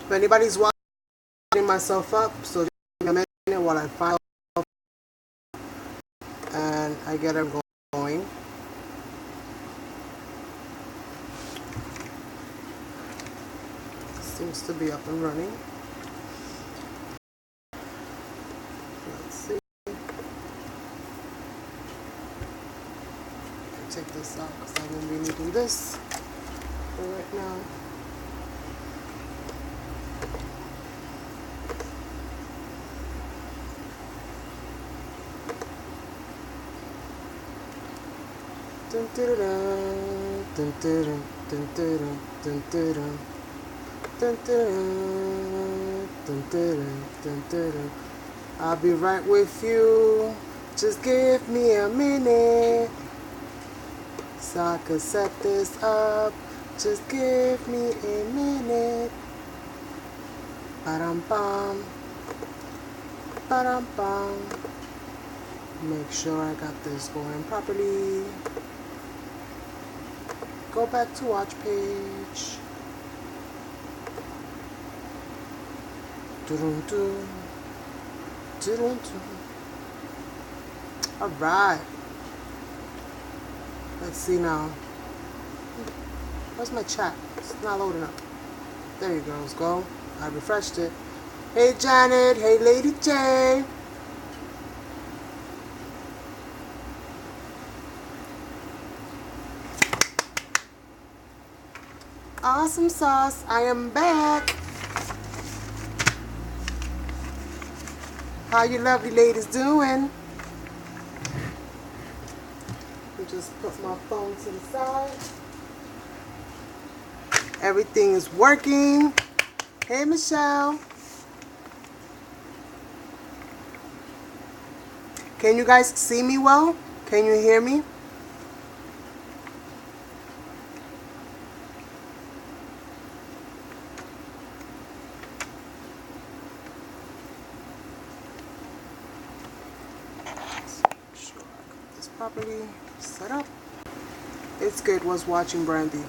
If anybody's watching myself up, so just give me a minute while I file and I get it going. Seems to be up and running. Let's see. Take this out because I won't be needing this for right now. Dun, dun, dun, dun, dun, dun, dun, dun, dun. Dun, dun, dun, dun, dun, dun, dun. I'll be right with you. Just give me a minute so I can set this up. Just give me a minute. Ba-dum-bum. Ba-dum-bum. Make sure I got this going properly. Go back to watch page. Dun-dun-dun. Dun-dun-dun. All right. Let's see now. Where's my chat? It's not loading up. There you go. Let's go. I refreshed it. Hey Janet. Hey Lady J. Awesome sauce. I am back. How you lovely ladies doing? Let me just put my phone to the side. Everything is working. Hey Michelle. Can you guys see me well? Can you hear me? Properly set up. It's good. Was watching Brandy.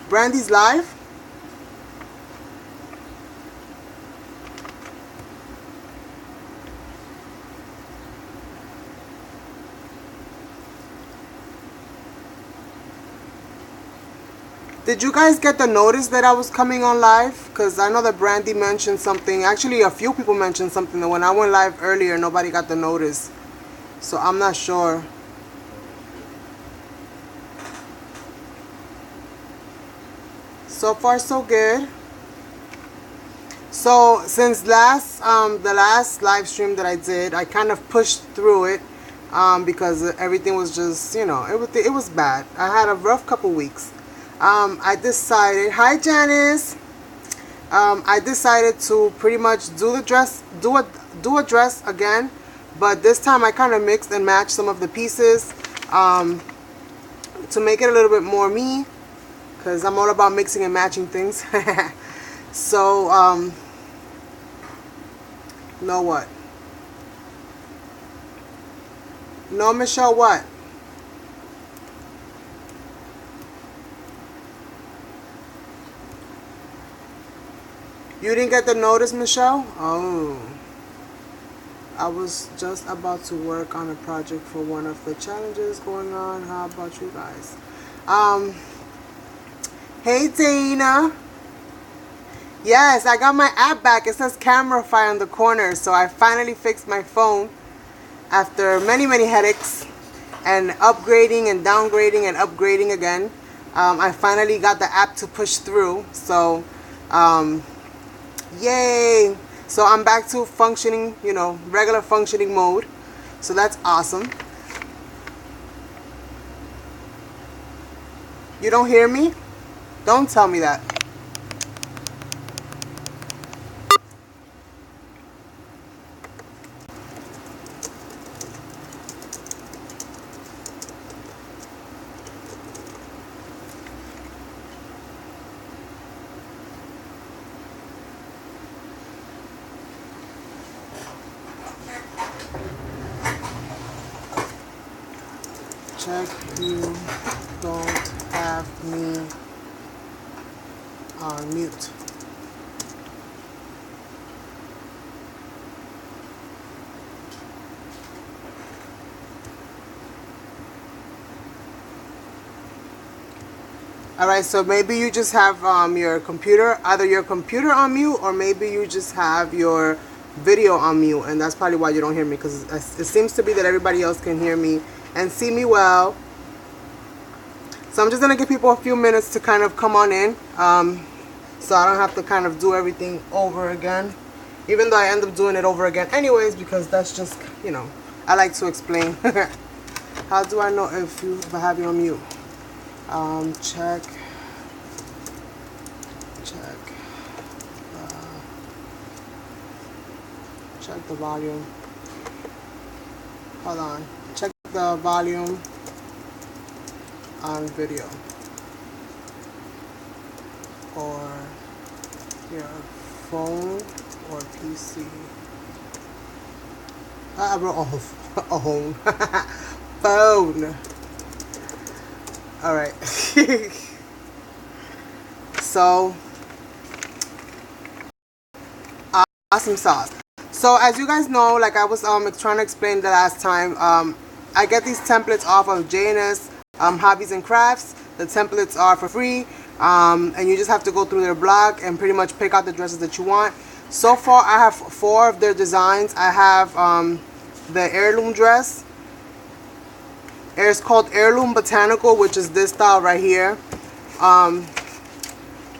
Brandy's live. Did you guys get the notice that I was coming on live? Because I know that Brandy mentioned something. Actually, a few people mentioned something that when I went live earlier, nobody got the notice. So I'm not sure. So far so good. So since the last live stream that I did, I kind of pushed through it because everything was just, you know, it was bad. I had a rough couple weeks. I decided, hi Janice. I decided to pretty much do the dress, do a dress again, but this time I kind of mixed and matched some of the pieces to make it a little bit more me. Because I'm all about mixing and matching things. So, know what? No, Michelle, what? You didn't get the notice, Michelle? Oh. I was just about to work on a project for one of the challenges going on. How about you guys? Hey Dana. Yes, I got my app back. It says CameraFi on the corner. So I finally fixed my phone after many headaches and upgrading and downgrading and upgrading again. I finally got the app to push through. So yay. So I'm back to functioning, you know, regular functioning mode. So that's awesome. You don't hear me? Don't tell me that. Check you don't have me on mute. Alright, so maybe you just have your computer, either your computer on mute, or maybe you just have your video on mute, and that's probably why you don't hear me, because it seems to be that everybody else can hear me and see me well. So I'm just going to give people a few minutes to kind of come on in, so I don't have to kind of do everything over again, even though I end up doing it over again anyways, because that's just, you know, I like to explain. How do I know if I have you on mute? Check the volume. Hold on. Check the volume on video or your phone or PC. I wrote phone. Phone. All right. So awesome sauce. So as you guys know, like I was trying to explain the last time, I get these templates off of JNS Hobbies and Crafts. The templates are for free, and you just have to go through their blog and pretty much pick out the dresses that you want. So far I have 4 of their designs. I have the heirloom dress. It's called Heirloom Botanical, which is this style right here.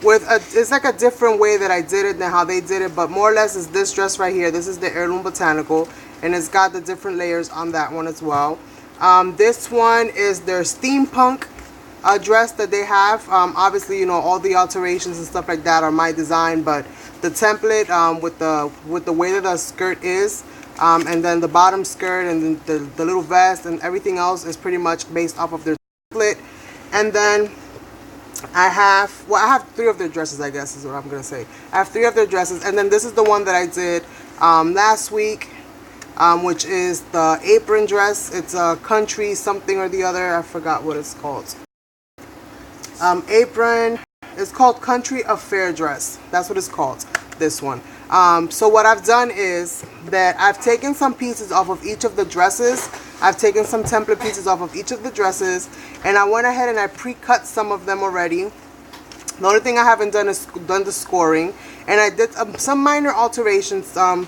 It's like a different way that I did it than how they did it, but more or less is this dress right here. This is the Heirloom Botanical, and it's got the different layers on that one as well. This one is their steampunk dress that they have. Obviously, you know, all the alterations and stuff like that are my design, but the template with the way that the skirt is, and then the bottom skirt and the little vest and everything else is pretty much based off of their template. And then I have 3 of their dresses, I guess is what I'm gonna say. I have 3 of their dresses, and then this is the one that I did last week, which is the apron dress. It's a country something or the other. I forgot what it's called. Apron. It's called Country Affair dress. That's what it's called. This one. So what I've done is that I've taken some pieces off of each of the dresses. I've taken some template pieces off of each of the dresses, and I went ahead and I pre-cut some of them already. The only thing I haven't done is done the scoring, and I did some minor alterations to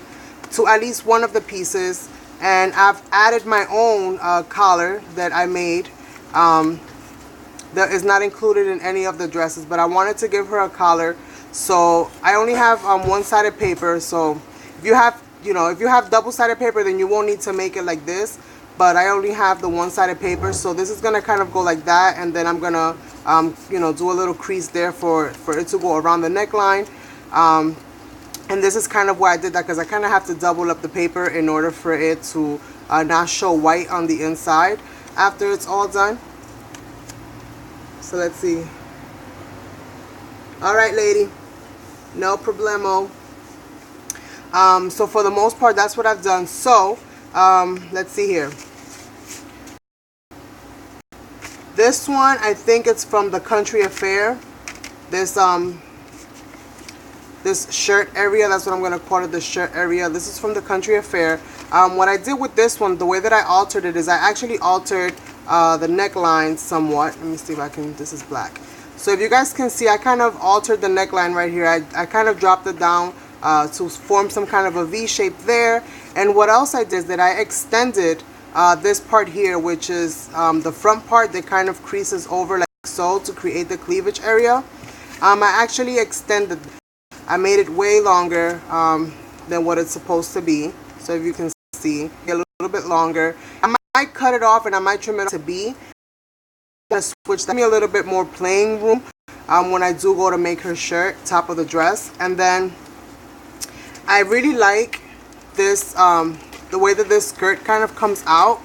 at least one of the pieces, and I've added my own collar that I made that is not included in any of the dresses, but I wanted to give her a collar. So I only have one-sided paper, so if you have double-sided paper, then you won't need to make it like this. But I only have the one-sided paper, so this is gonna kind of go like that, and then I'm gonna do a little crease there for it to go around the neckline. And this is kind of why I did that, because I kind of have to double up the paper in order for it to not show white on the inside after it's all done. So let's see. All right, lady, no problemo. So for the most part, that's what I've done. So let's see here. This one, I think it's from the Country Affair. This shirt area, that's what I'm gonna call it, the shirt area. This is from the Country Affair. What I did with this one, the way that I altered it is I actually altered the neckline somewhat. Let me see if I can, this is black. So if you guys can see, I kind of altered the neckline right here. I kind of dropped it down to form some kind of a V shape there. And what else I did is that I extended this part here, which is the front part that kind of creases over like so to create the cleavage area. I actually extended, I made it way longer than what it's supposed to be. So if you can see, a little bit longer. I might cut it off and I might trim it to B. I'm gonna switch that, give me a little bit more playing room when I do go to make her shirt, top of the dress. And then I really like this, the way that this skirt kind of comes out,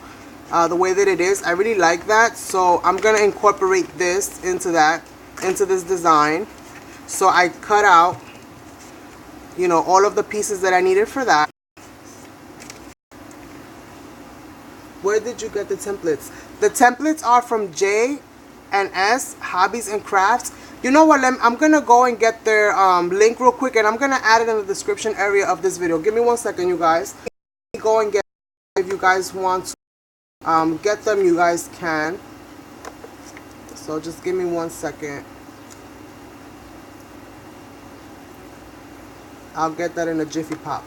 the way that it is. I really like that. So I'm going to incorporate this into this design. So I cut out, you know, all of the pieces that I needed for that. Where did you get the templates? The templates are from J&S Hobbies and Crafts. You know what, I'm going to go and get their link real quick, and I'm going to add it in the description area of this video. Give me 1 second, you guys. Go and get, if you guys want to get them, you guys can. So just give me 1 second. I'll get that in a Jiffy Pop.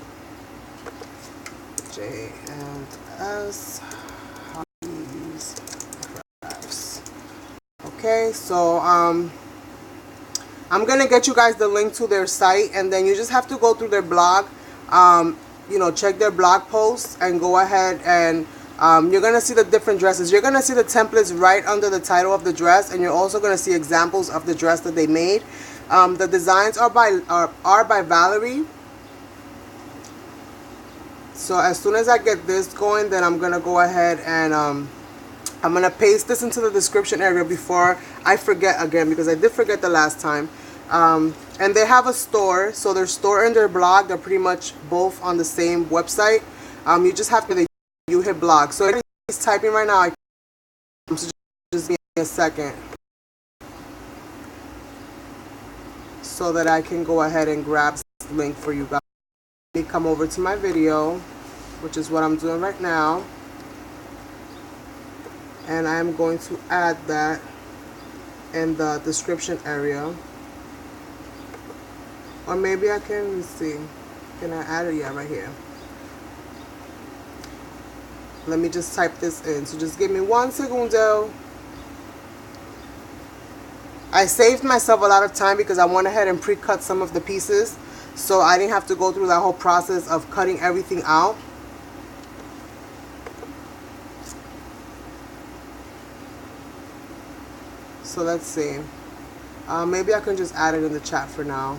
J and S Hobbies Crafts. Okay, so I'm gonna get you guys the link to their site, and then you just have to go through their blog. You know, check their blog posts and go ahead and you're gonna see the different dresses. You're gonna see the templates right under the title of the dress, and you're also gonna see examples of the dress that they made. The designs are by Valerie. So as soon as I get this going, then I'm gonna go ahead and I'm gonna paste this into the description area before I forget again, because I did forget the last time. And they have a store, so their store and their blog, they're pretty much both on the same website. You just have to you hit blog. So he's typing right now. So just give me a second so that I can go ahead and grab this link for you guys. Let me come over to my video, which is what I'm doing right now, and I'm going to add that in the description area. Or maybe I can, let me see, can I add it? Yeah, right here. Let me just type this in, so just give me 1 segundo. I saved myself a lot of time because I went ahead and pre-cut some of the pieces, so I didn't have to go through that whole process of cutting everything out. So let's see. Maybe I can just add it in the chat for now.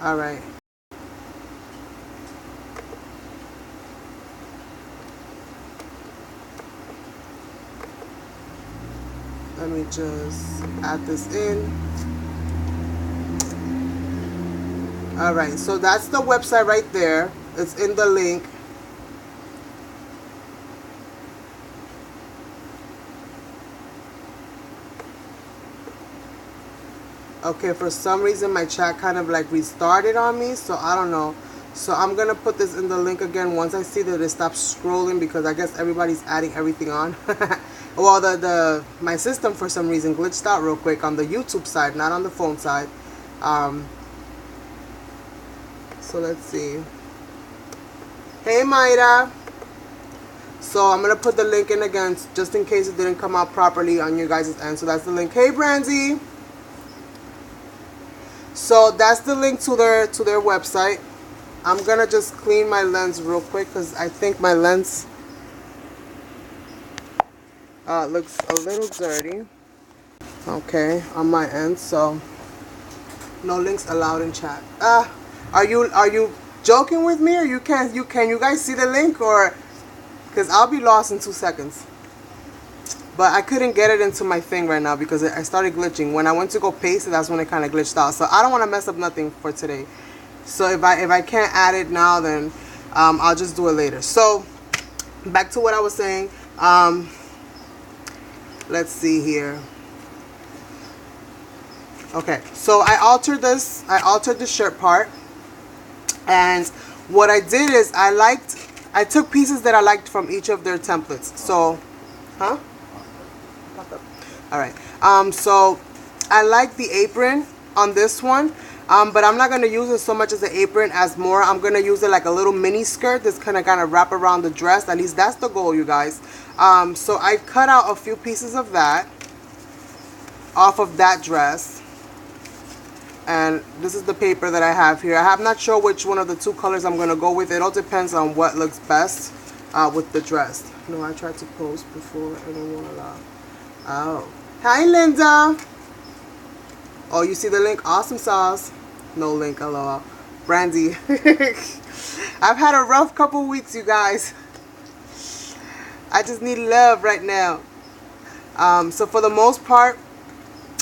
Alright. Let me just add this in. Alright, so that's the website right there. It's in the link. Okay, for some reason my chat kind of like restarted on me, so I don't know. So I'm gonna put this in the link again once I see that it stops scrolling, because I guess everybody's adding everything on. Well, my system for some reason glitched out real quick on the YouTube side, not on the phone side. So let's see. Hey Mayra. So I'm gonna put the link in again just in case it didn't come out properly on your guys' end. So that's the link. Hey Brandy. So that's the link to their website. I'm gonna just clean my lens real quick because I think my lens looks a little dirty. Okay, on my end. So no links allowed in chat. Are you joking with me, or can you guys see the link, or because I'll be lost in 2 seconds. But I couldn't get it into my thing right now because I started glitching. When I went to go paste it, that's when it kind of glitched out. So I don't want to mess up nothing for today. So if I can't add it now, then I'll just do it later. So back to what I was saying. Let's see here. Okay, so I altered this. I altered the shirt part. And what I did is I took pieces that I liked from each of their templates. So, huh? All right. So I like the apron on this one, but I'm not gonna use it so much as an apron as more. I'm gonna use it like a little mini skirt that's kind of wrap around the dress. At least that's the goal, you guys. So I cut out a few pieces of that off of that dress, and this is the paper that I have here. I'm not sure which one of the two colors I'm gonna go with. It all depends on what looks best with the dress. No, I tried to post before. I don't want to allow. Oh, hi Linda. Oh, you see the link? Awesome sauce. No link, lol. Brandy. I've had a rough couple weeks, you guys. I just need love right now. So for the most part,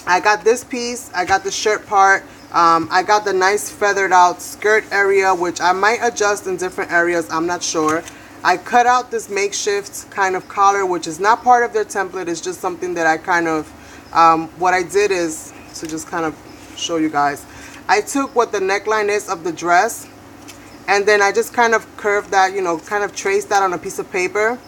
I got this piece. I got the shirt part. I got the nice feathered out skirt area, which I might adjust in different areas. I'm not sure. I cut out this makeshift kind of collar, which is not part of their template. It's just something that I kind of, what I did is, to just kind of show you guys, I took what the neckline is of the dress, and then I just kind of curved that, you know, kind of traced that on a piece of paper.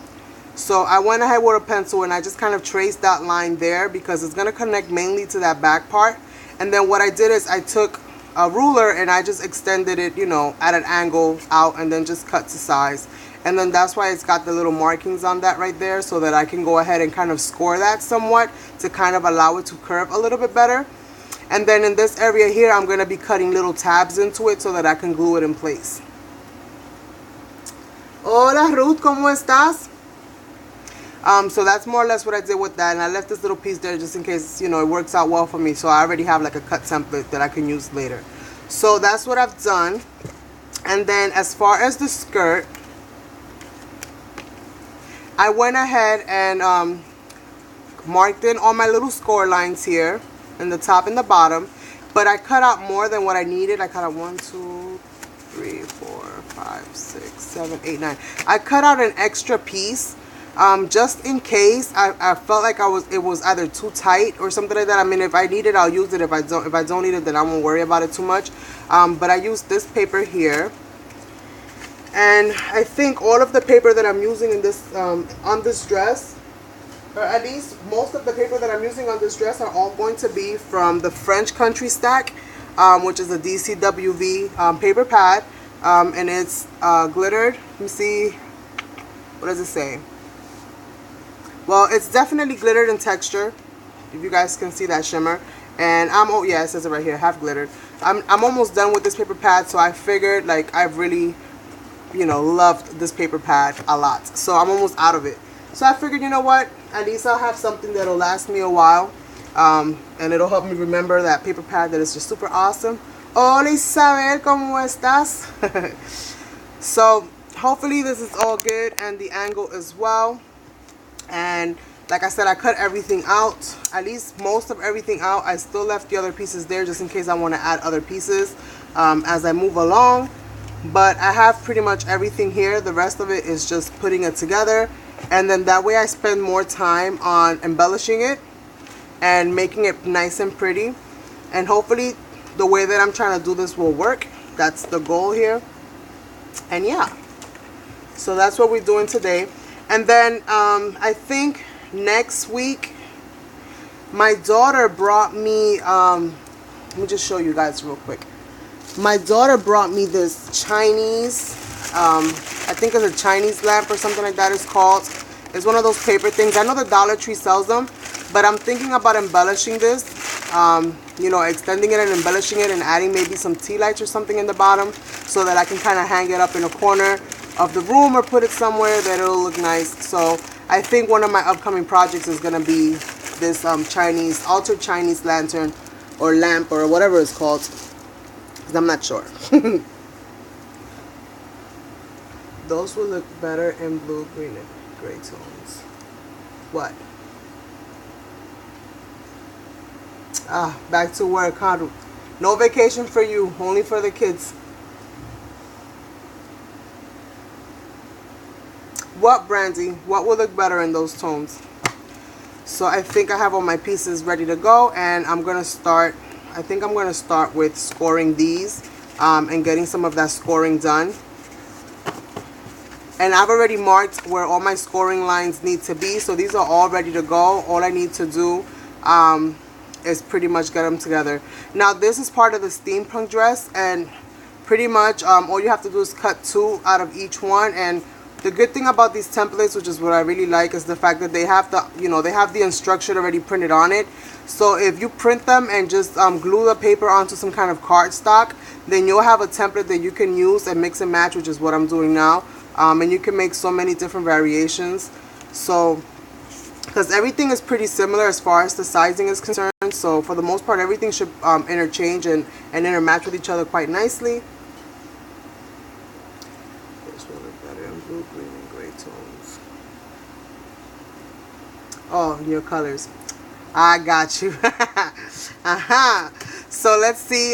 So I went ahead with a pencil and I just kind of traced that line there because it's going to connect mainly to that back part. And then what I did is I took a ruler and I just extended it, you know, at an angle out and then just cut to size. And then that's why it's got the little markings on that right there, so that I can go ahead and kind of score that somewhat to kind of allow it to curve a little bit better. And then in this area here, I'm going to be cutting little tabs into it so that I can glue it in place. Hola Ruth, ¿cómo estás? So that's more or less what I did with that, and I left this little piece there just in case, you know, it works out well for me, so I already have like a cut template that I can use later. So that's what I've done. And then as far as the skirt, I went ahead and marked in all my little score lines here in the top and the bottom, but I cut out more than what I needed. I cut out 1, 2, 3, 4, 5, 6, 7, 8, 9. I cut out an extra piece just in case I felt like it was either too tight or something like that. I mean, if I need it, I'll use it. If I don't need it, then I won't worry about it too much. But I used this paper here. And I think all of the paper that I'm using in this on this dress, or at least most of the paper that I'm using on this dress, are all going to be from the French Country Stack, which is a DCWV paper pad, and it's glittered. Let me see, what does it say? Well, it's definitely glittered in texture, if you guys can see that shimmer. And oh yeah, it says it right here, half glittered. I'm almost done with this paper pad, so I figured, like, I've really, you know, loved this paper pad a lot, so I'm almost out of it. So I figured, you know what, at least I'll have something that'll last me a while, and it'll help me remember that paper pad that is just super awesome. Hola Isabel, ¿cómo estás? So hopefully this is all good, and the angle as well. And like I said, I cut everything out, at least most of everything out. I still left the other pieces there just in case I want to add other pieces as I move along. But I have pretty much everything here. The rest of it is just putting it together, and then that way I spend more time on embellishing it and making it nice and pretty. And hopefully the way that I'm trying to do this will work. That's the goal here. And yeah, so that's what we're doing today. And then I think next week my daughter brought me let me just show you guys real quick. My daughter brought me this Chinese, I think it's a Chinese lamp or something like that it's called. It's one of those paper things. I know the Dollar Tree sells them, but I'm thinking about embellishing this, you know, extending it and embellishing it and adding maybe some tea lights or something in the bottom so that I can kind of hang it up in a corner of the room or put it somewhere that it'll look nice. So I think one of my upcoming projects is going to be this Chinese, altered Chinese lantern or lamp or whatever it's called. I'm not sure. Those will look better in blue, green, and gray tones. What? Back to work, huh? No vacation for you, only for the kids. What, Brandy? What will look better in those tones? So I think I have all my pieces ready to go, and I'm gonna start. I think I'm going to start with scoring these and getting some of that scoring done. And I've already marked where all my scoring lines need to be. So these are all ready to go. All I need to do is pretty much get them together. Now this is part of the steampunk dress, and pretty much all you have to do is cut 2 out of each one. And the good thing about these templates, which is what I really like, is the fact that they have the, you know, they have the instruction already printed on it. So if you print them and just glue the paper onto some kind of cardstock, then you'll have a template that you can use and mix and match, which is what I'm doing now. And you can make so many different variations. So, because everything is pretty similar as far as the sizing is concerned. So for the most part, everything should interchange and intermatch with each other quite nicely. This will look better in blue, green, and gray tones. Oh, your colors. I got you. So let's see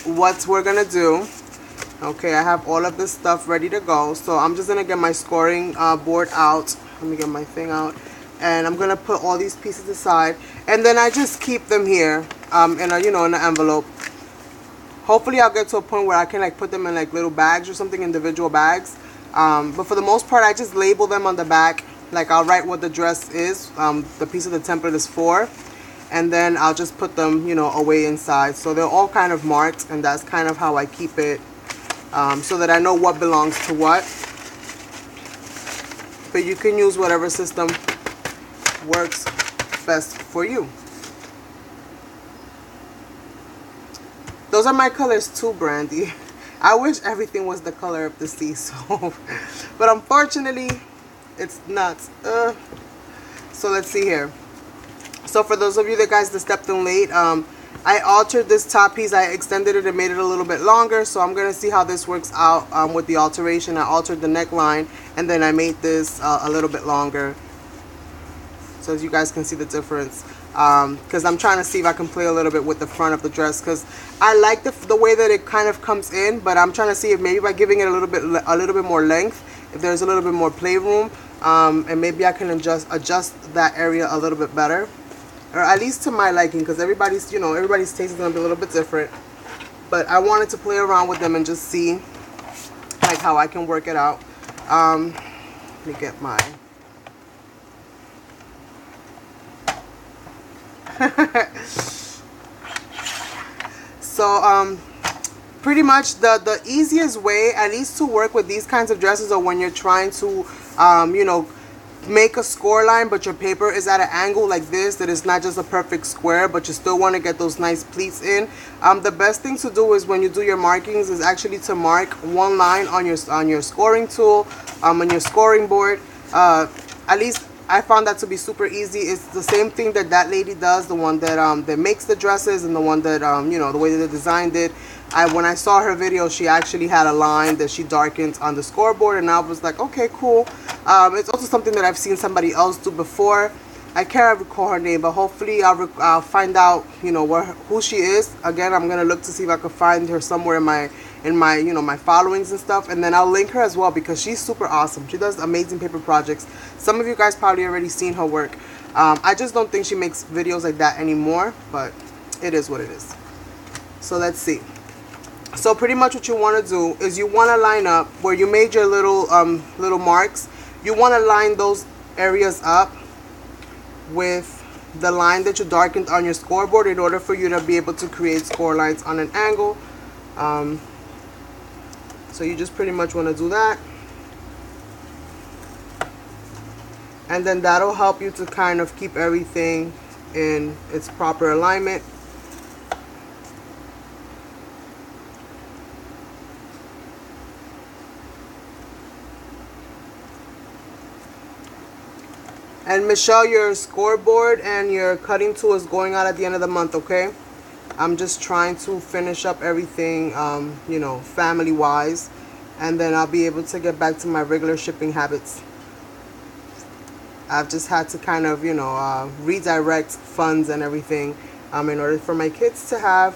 what we're gonna do. Okay, I have all of this stuff ready to go. So I'm just gonna get my scoring board out. Let me get my thing out, and I'm gonna put all these pieces aside, and then I just keep them here in a, you know, in an envelope. Hopefully I'll get to a point where I can like put them in like little bags or something, individual bags. But for the most part, I just label them on the back. Like I'll write what the dress is, the piece of the template is for, and then I'll just put them, you know, away inside. So they're all kind of marked, and that's kind of how I keep it, so that I know what belongs to what. But you can use whatever system works best for you. Those are my colors too, Brandy. I wish everything was the color of the sea, so but unfortunately it's not. So let's see here. So for those of you that guys that stepped in late, I altered this top piece. I extended it and made it a little bit longer, so I'm gonna see how this works out with the alteration. I altered the neckline, and then I made this a little bit longer, so as you guys can see the difference, because I'm trying to see if I can play a little bit with the front of the dress, because I like the way that it kind of comes in, but I'm trying to see if maybe by giving it a little bit more length, if there's a little bit more playroom, and maybe I can adjust that area a little bit better, or at least to my liking, because everybody's, you know, everybody's taste is gonna be a little bit different. But I wanted to play around with them and just see like how I can work it out. Let me get my so pretty much the easiest way, at least to work with these kinds of dresses, or when you're trying to you know, make a score line, but your paper is at an angle like this, that is not just a perfect square, but you still want to get those nice pleats in. The best thing to do is, when you do your markings, is actually to mark one line on your scoring tool, on your scoring board. At least I found that to be super easy. It's the same thing that that lady does, the one that that makes the dresses, and the one that you know, the way that they designed it. When I saw her video, she actually had a line that she darkened on the scoreboard, and I was like, okay, cool. It's also something that I've seen somebody else do before. I can't recall her name, but hopefully I'll find out, you know, who she is. Again, I'm gonna look to see if I could find her somewhere in my you know, my followings and stuff, and then I'll link her as well, because she's super awesome. She does amazing paper projects. Some of you guys probably already seen her work. I just don't think she makes videos like that anymore, but it is what it is. So let's see. So pretty much what you want to do is, you want to line up where you made your little marks. You want to line those areas up with the line that you darkened on your scoreboard, in order for you to be able to create score lines on an angle. So you just pretty much want to do that, and then that'll help you to kind of keep everything in its proper alignment. And Michelle, your scoreboard and your cutting tool is going out at the end of the month, okay? I'm just trying to finish up everything, you know, family-wise, and then I'll be able to get back to my regular shipping habits. I've just had to kind of, you know, redirect funds and everything in order for my kids to have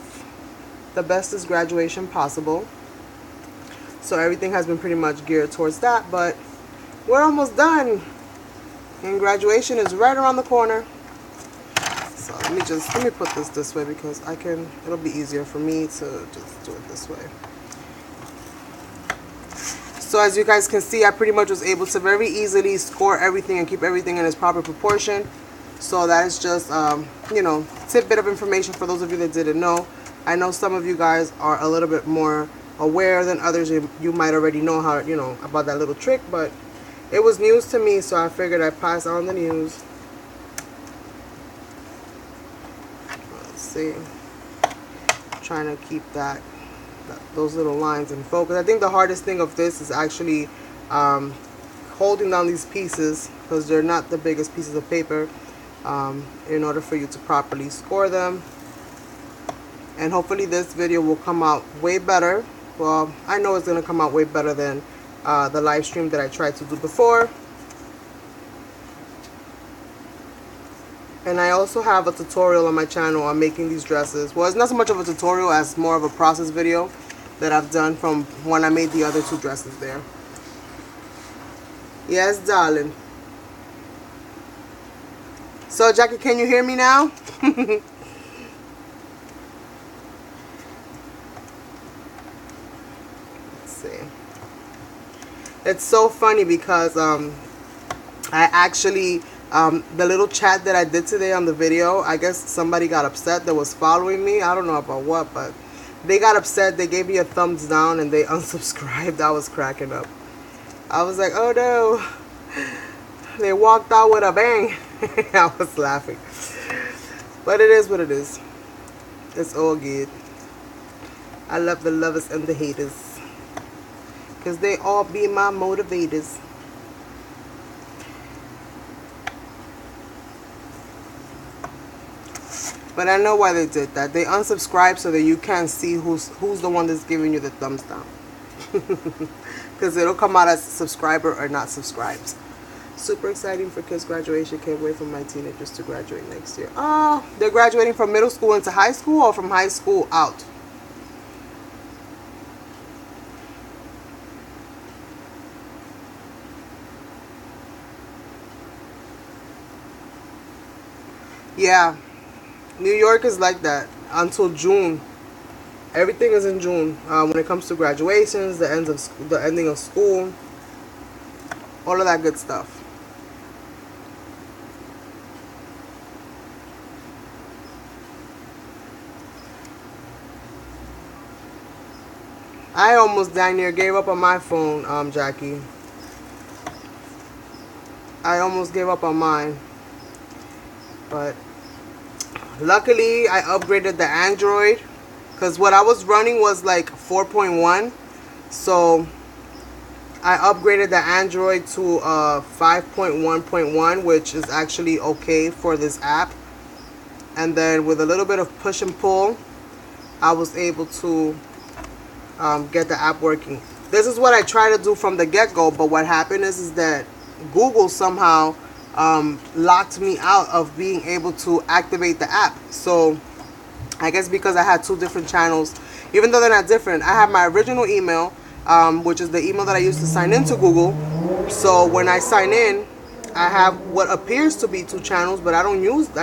the bestest graduation possible. So everything has been pretty much geared towards that, but we're almost done. And graduation is right around the corner. So let me put this way, because it'll be easier for me to just do it this way. So as you guys can see, I pretty much was able to very easily score everything and keep everything in its proper proportion. So that is just you know, tidbit of information for those of you that didn't know. I know some of you guys are a little bit more aware than others. You might already know how, you know, about that little trick, but it was news to me, so I figured I'd pass on the news. Let's see. I'm trying to keep those little lines in focus. I think the hardest thing of this is actually holding down these pieces, because they're not the biggest pieces of paper, in order for you to properly score them. And hopefully this video will come out way better. Well, I know it's going to come out way better than the live stream that I tried to do before. And I also have a tutorial on my channel on making these dresses. Well, it's not so much of a tutorial as more of a process video that I've done from when I made the other two dresses there. Yes, darling. So, Jackie, can you hear me now? Let's see. It's so funny because I actually The little chat that I did today on the video, I guess somebody got upset that was following me. I don't know about what, but they got upset. They gave me a thumbs down and they unsubscribed. I was cracking up. I was like, oh no. They walked out with a bang. I was laughing. But it is what it is. It's all good. I love the lovers and the haters, because they all be my motivators. But I know why they did that. They unsubscribe so that you can't see who's the one that's giving you the thumbs down. Because it'll come out as subscriber or not subscribed. Super exciting for kids' graduation. Can't wait for my teenagers to graduate next year. Oh, they're graduating from middle school into high school, or from high school out? Yeah, New York is like that until June. Everything is in June. When it comes to graduations, the ending of school, all of that good stuff. I almost down near gave up on my phone, Jackie. I almost gave up on mine. But luckily, I upgraded the Android. Because what I was running was like 4.1. So I upgraded the Android to 5.1.1, which is actually okay for this app. And then with a little bit of push and pull, I was able to get the app working. This is what I try to do from the get-go, but what happened is that Google somehow locked me out of being able to activate the app. So I guess because I had two different channels, even though they're not different, I have my original email, which is the email that I used to sign into Google. So when I sign in, I have what appears to be two channels, but I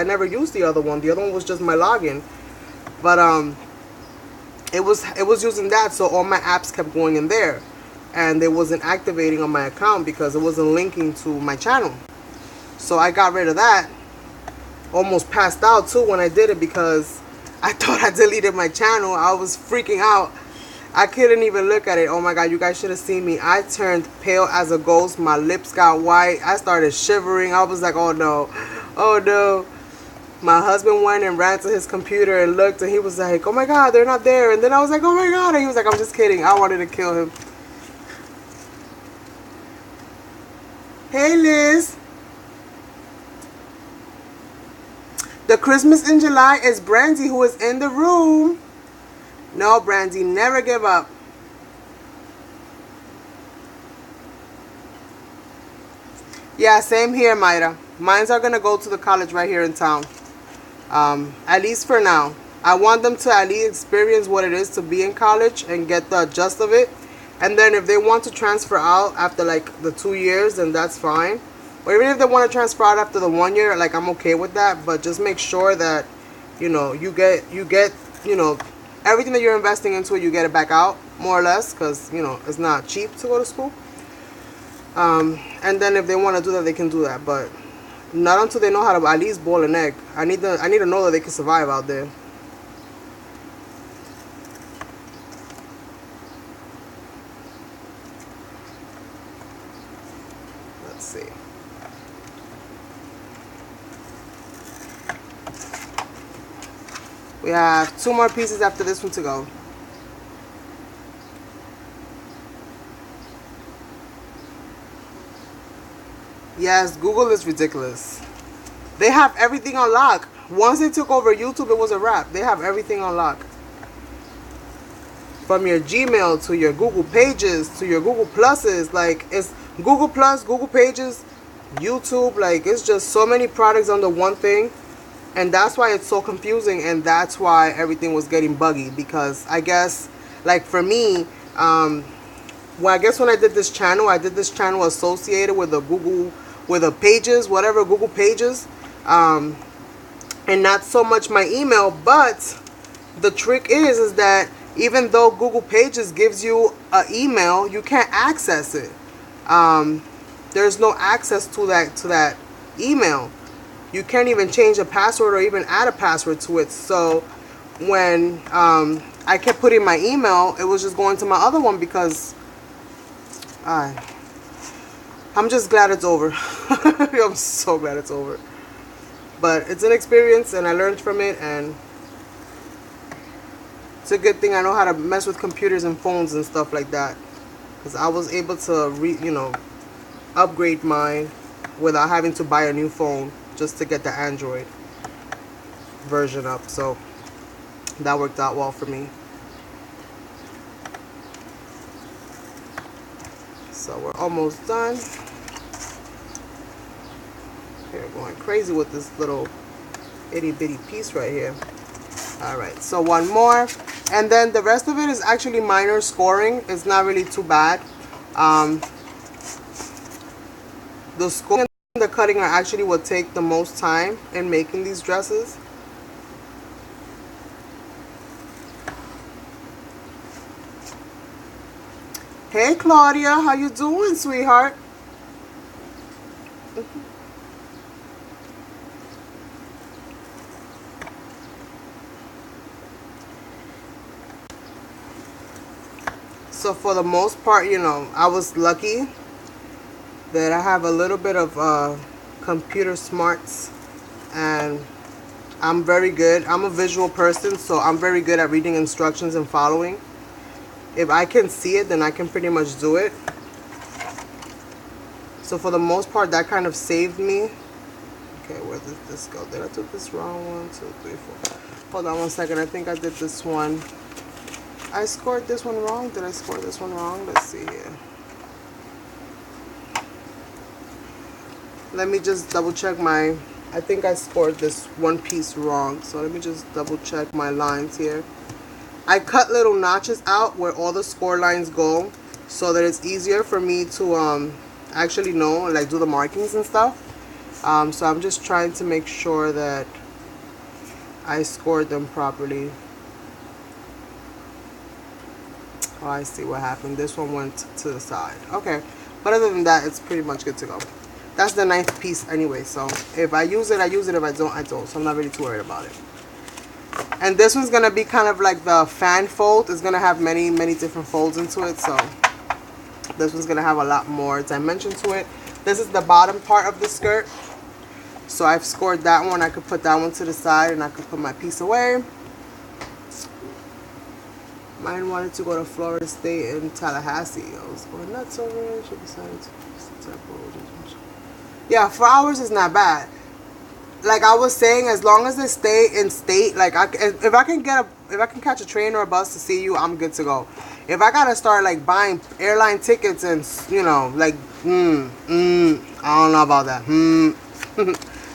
never used the other one. The other one was just my login. But it was using that, so all my apps kept going in there, and it wasn't activating on my account because it wasn't linking to my channel. So I got rid of that. Almost passed out too when I did it because I thought I deleted my channel. I was freaking out. I couldn't even look at it. Oh my god, you guys should have seen me. I turned pale as a ghost. My lips got white. I started shivering. I was like, oh no, oh no. My husband went and ran to his computer and looked, and he was like, oh my god, they're not there. And then I was like, oh my god. And he was like, I'm just kidding. I wanted to kill him. Hey, Liz. The Christmas in July is Brandy, who is in the room. No, Brandy, never give up. Yeah, same here, Mayra. Mines are going to go to the college right here in town. At least for now. I want them to at least experience what it is to be in college and get the gist of it. And then if they want to transfer out after like the 2 years, then that's fine. Or even if they want to transfer out after the 1 year, like I'm okay with that. But just make sure that, you know, you get, you know, everything that you're investing into it, you get it back out, more or less. Because, you know, it's not cheap to go to school. And then if they want to do that, they can do that. But not until they know how to at least boil an egg. I need to know that they can survive out there. Let's see. We have 2 more pieces after this one to go. Yes, Google is ridiculous. They have everything on lock. Once they took over YouTube, it was a wrap. They have everything on lock. From your Gmail to your Google Pages to your Google Pluses. Like, it's Google Plus, Google Pages, YouTube. Like, it's just so many products under one thing. And that's why it's so confusing. And that's why everything was getting buggy. Because I guess, like for me, well, I guess when I did this channel associated with the Google, with the Pages, whatever, Google Pages, and not so much my email. But the trick is that even though Google Pages gives you an email, you can't access it. There's no access to that email. You can't even change a password or even add a password to it. So when I kept putting my email, it was just going to my other one because I'm just glad it's over. I'm so glad it's over. But it's an experience and I learned from it, and it's a good thing I know how to mess with computers and phones and stuff like that, because I was able to upgrade mine without having to buy a new phone just to get the Android version up. So that worked out well for me. So we're almost done. Here, going crazy with this little itty bitty piece right here. Alright, so one more, and then the rest of it is actually minor scoring. It's not really too bad. The scoring and the cutting are actually what take the most time in making these dresses. Hey Claudia, how you doing, sweetheart? So for the most part, I was lucky that I have a little bit of computer smarts, and I'm very good. I'm a visual person, so I'm very good at reading instructions and following. If I can see it, then I can pretty much do it. So for the most part, that kind of saved me. Okay, where did this go? Did I do this wrong? 1, 2, 3, 4. Hold on one second. I think I did this one. I scored this one wrong. Did I score this one wrong? Let's see here. Let me just double check I think I scored this one piece wrong. So let me just double check my lines here. I cut little notches out where all the score lines go, so that it's easier for me to actually know, like do the markings and stuff. So I'm just trying to make sure that I scored them properly. Oh, I see what happened. This one went to the side. Okay. But other than that, it's pretty much good to go. That's the 9th piece anyway. So if I use it, I use it. If I don't, I don't. So I'm not really too worried about it. And this one's going to be kind of like the fan fold. It's going to have many, many different folds into it. So this one's going to have a lot more dimension to it. This is the bottom part of the skirt. So I've scored that one. I could put that one to the side and I could put my piece away. Mine wanted to go to Florida State in Tallahassee. I was going nuts over it. She decided to. Yeah, 4 hours is not bad. Like I was saying, as long as they stay in state, like if I can catch a train or a bus to see you, I'm good to go. If I gotta start like buying airline tickets and like I don't know about that.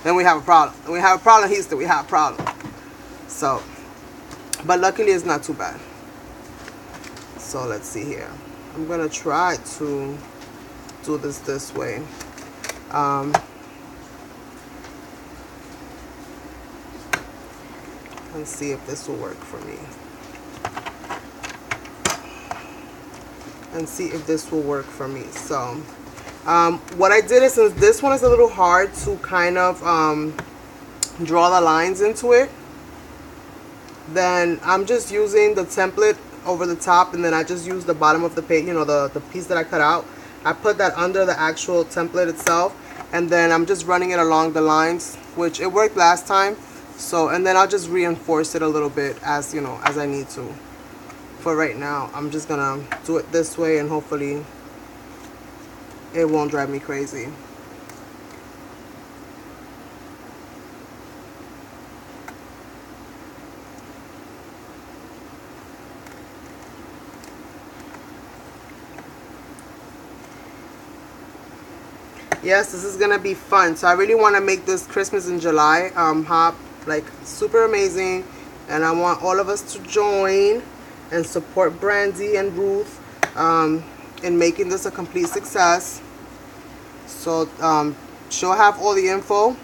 Then we have a problem. We have a problem, Houston. We have a problem. So, but luckily it's not too bad. So let's see here. I'm gonna try to do this way. And see if this will work for me. So what I did is, since this one is a little hard to kind of draw the lines into it, then I'm just using the template over the top, and then I just use the bottom of the page, the piece that I cut out. I put that under the actual template itself, and then I'm just running it along the lines, which it worked last time. So, and then I'll just reinforce it a little bit as as I need to. For right now, I'm just gonna do it this way, and hopefully it won't drive me crazy. Yes, this is gonna be fun. So I really want to make this Christmas in July hop like super amazing, and I want all of us to join and support Brandy and Ruth in making this a complete success. So she'll have all the info,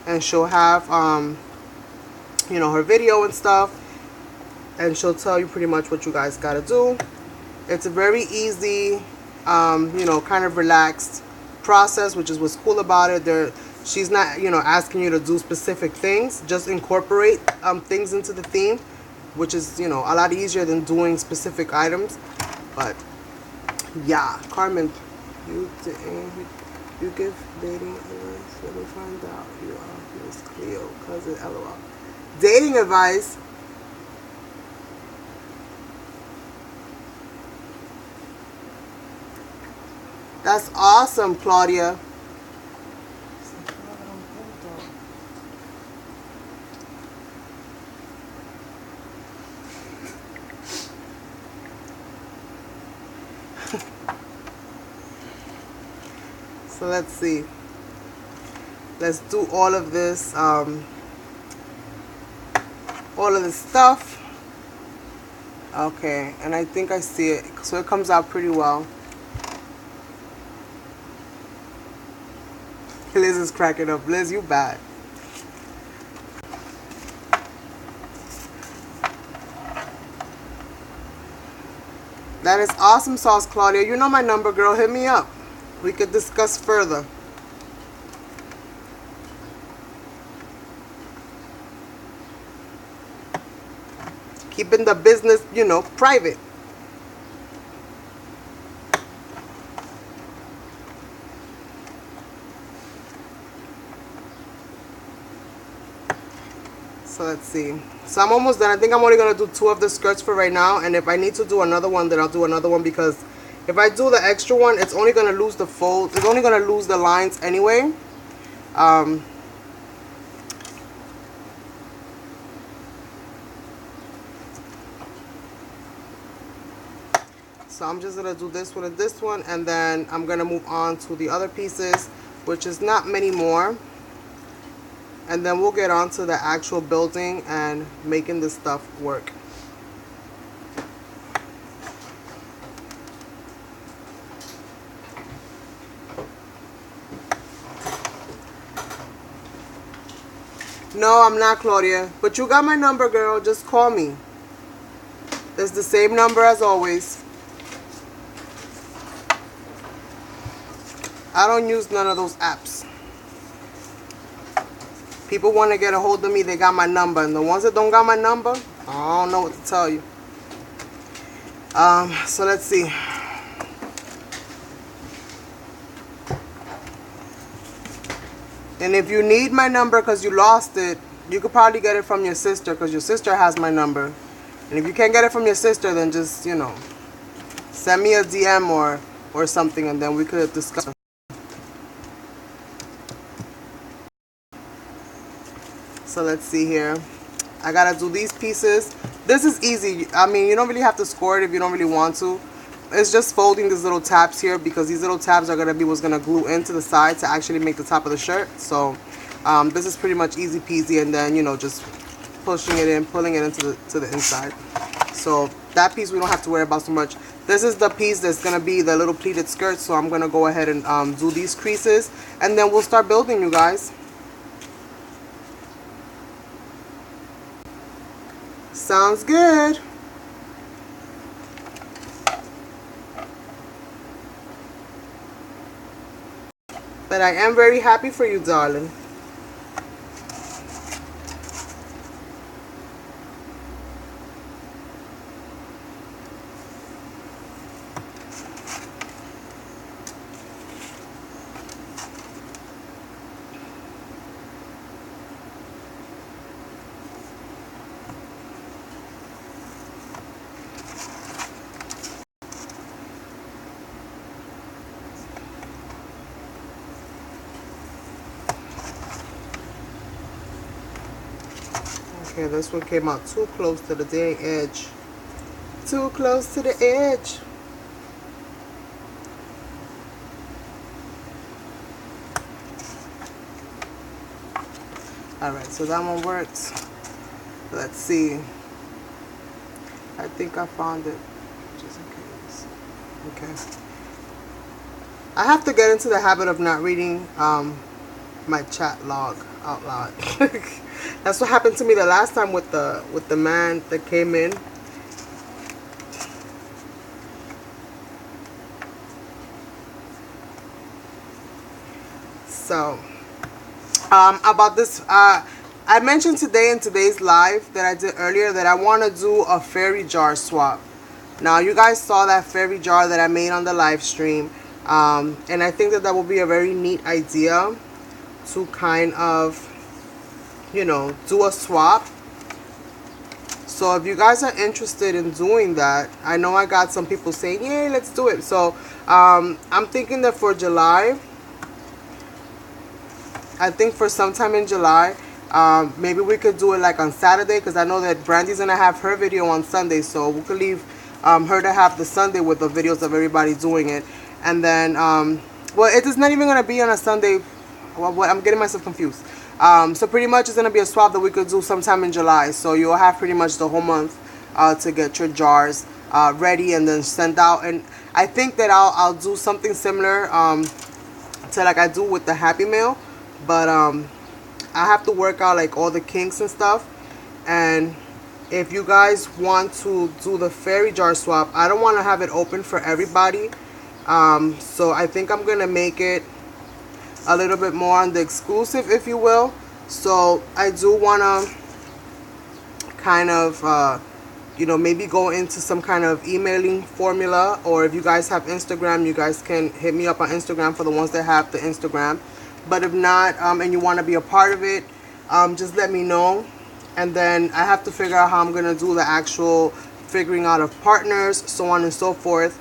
and she'll have her video and stuff, and she'll tell you pretty much what you guys gotta do. It's a very easy kind of relaxed process, which is what's cool about it. She's not, you know, asking you to do specific things. Just incorporate things into the theme, which is, you know, a lot easier than doing specific items. But yeah, Carmen, you give dating advice. Let me find out. You are Miss Cleo, cousin, LOL. Dating advice. That's awesome, Claudia. So let's see. Let's do all of this, all of this stuff. Okay, and I think I see it. So it comes out pretty well. Liz is cracking up. Liz, you bad. That is awesome sauce, Claudia. You know my number, girl. Hit me up. We could discuss further. Keeping the business, you know, private. So let's see. So I'm almost done. I think I'm only going to do 2 of the skirts for right now. And if I need to do another one, then I'll do another one. Because if I do the extra one, it's only going to lose the folds. It's only going to lose the lines anyway. So I'm just going to do this one and this one. And then I'm going to move on to the other pieces, which is not many more. And then we'll get on to the actual building and making this stuff work. No, I'm not, Claudia. But you got my number, girl. Just call me. It's the same number as always. I don't use none of those apps. People want to get a hold of me, they got my number. And the ones that don't got my number, I don't know what to tell you. So let's see. And if you need my number because you lost it, you could probably get it from your sister because your sister has my number. And if you can't get it from your sister, then just, you know, send me a DM or something, and then we could discuss. So let's see here. I gotta do these pieces. This is easy. I mean, you don't really have to score it if you don't really want to. It's just folding these little tabs here because these little tabs are gonna be what's gonna glue into the side to actually make the top of the shirt. So this is pretty much easy peasy, and then, you know, just pushing it in, pulling it into the inside. So that piece we don't have to worry about so much. This is the piece that's gonna be the little pleated skirt. So I'm gonna go ahead and do these creases, and then we'll start building, you guys. Sounds good. But I am very happy for you, darling. Okay, this one came out too close to the dang edge. Too close to the edge. Alright, so that one works. Let's see. I think I found it. Just in case. Okay. I have to get into the habit of not reading my chat log out loud. That's what happened to me the last time with the man that came in. So About this, I mentioned today in today's live that I did earlier that I want to do a fairy jar swap. Now you guys saw that fairy jar that I made on the live stream, and I think that that will be a very neat idea to kind of, you know, do a swap. So if you guys are interested in doing that, I know I got some people saying, yay, let's do it. So I'm thinking that for July, I think for sometime in July, maybe we could do it like on Saturday, because I know that Brandy's going to have her video on Sunday. So we could leave her to have the Sunday with the videos of everybody doing it. And then, well, it is not even going to be on a Sunday. Well, I'm getting myself confused. So pretty much it's going to be a swap that we could do sometime in July. So you'll have pretty much the whole month to get your jars ready and then sent out. And I think that I'll do something similar to like I do with the Happy Mail. But I have to work out like all the kinks and stuff. And if you guys want to do the fairy jar swap, I don't want to have it open for everybody. So I think I'm going to make it a little bit more on the exclusive, if you will. So I do want to kind of, you know, maybe go into some kind of emailing formula. Or if you guys have Instagram, you guys can hit me up on Instagram for the ones that have the Instagram. But if not, and you want to be a part of it, just let me know. And then I have to figure out how I'm going to do the actual figuring out of partners, so on and so forth.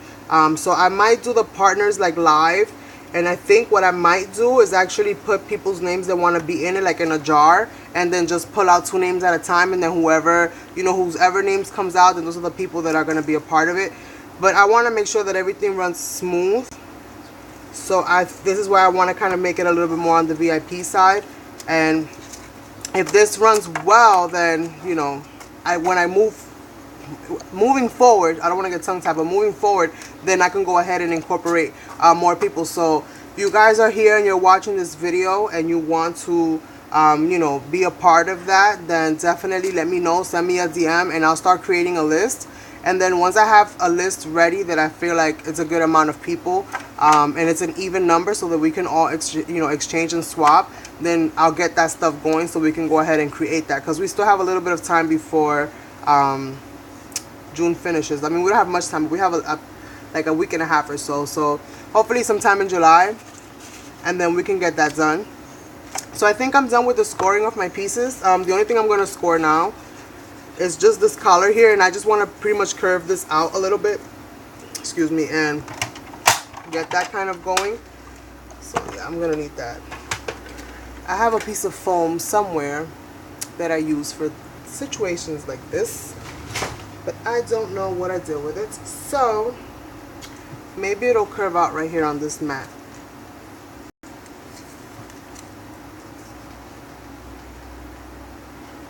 So I might do the partners like live. And I think what I might do is actually put people's names that want to be in it, like in a jar, and then just pull out 2 names at a time, and then whoever, you know, whoever names comes out, then those are the people that are going to be a part of it. But I want to make sure that everything runs smooth. So this is why I want to kind of make it a little bit more on the VIP side. And if this runs well, then, you know, when I moving forward, I don't want to get tongue tied, but moving forward, then I can go ahead and incorporate more people. So you guys are here and you're watching this video and you want to, you know, be a part of that, then definitely let me know. Send me a DM and I'll start creating a list. And then once I have a list ready that I feel like it's a good amount of people, and it's an even number so that we can all exchange and swap, then I'll get that stuff going so we can go ahead and create that, because we still have a little bit of time before June finishes. I mean, we don't have much time, but we have like a week and a half or so. So hopefully sometime in July, and then we can get that done. So I think I'm done with the scoring of my pieces. The only thing I'm going to score now is just this collar here, and I just want to pretty much curve this out a little bit, excuse me, and get that kind of going. So yeah, I'm gonna need that. I have a piece of foam somewhere that I use for situations like this, but I don't know what I did with it. So maybe it'll curve out right here on this mat.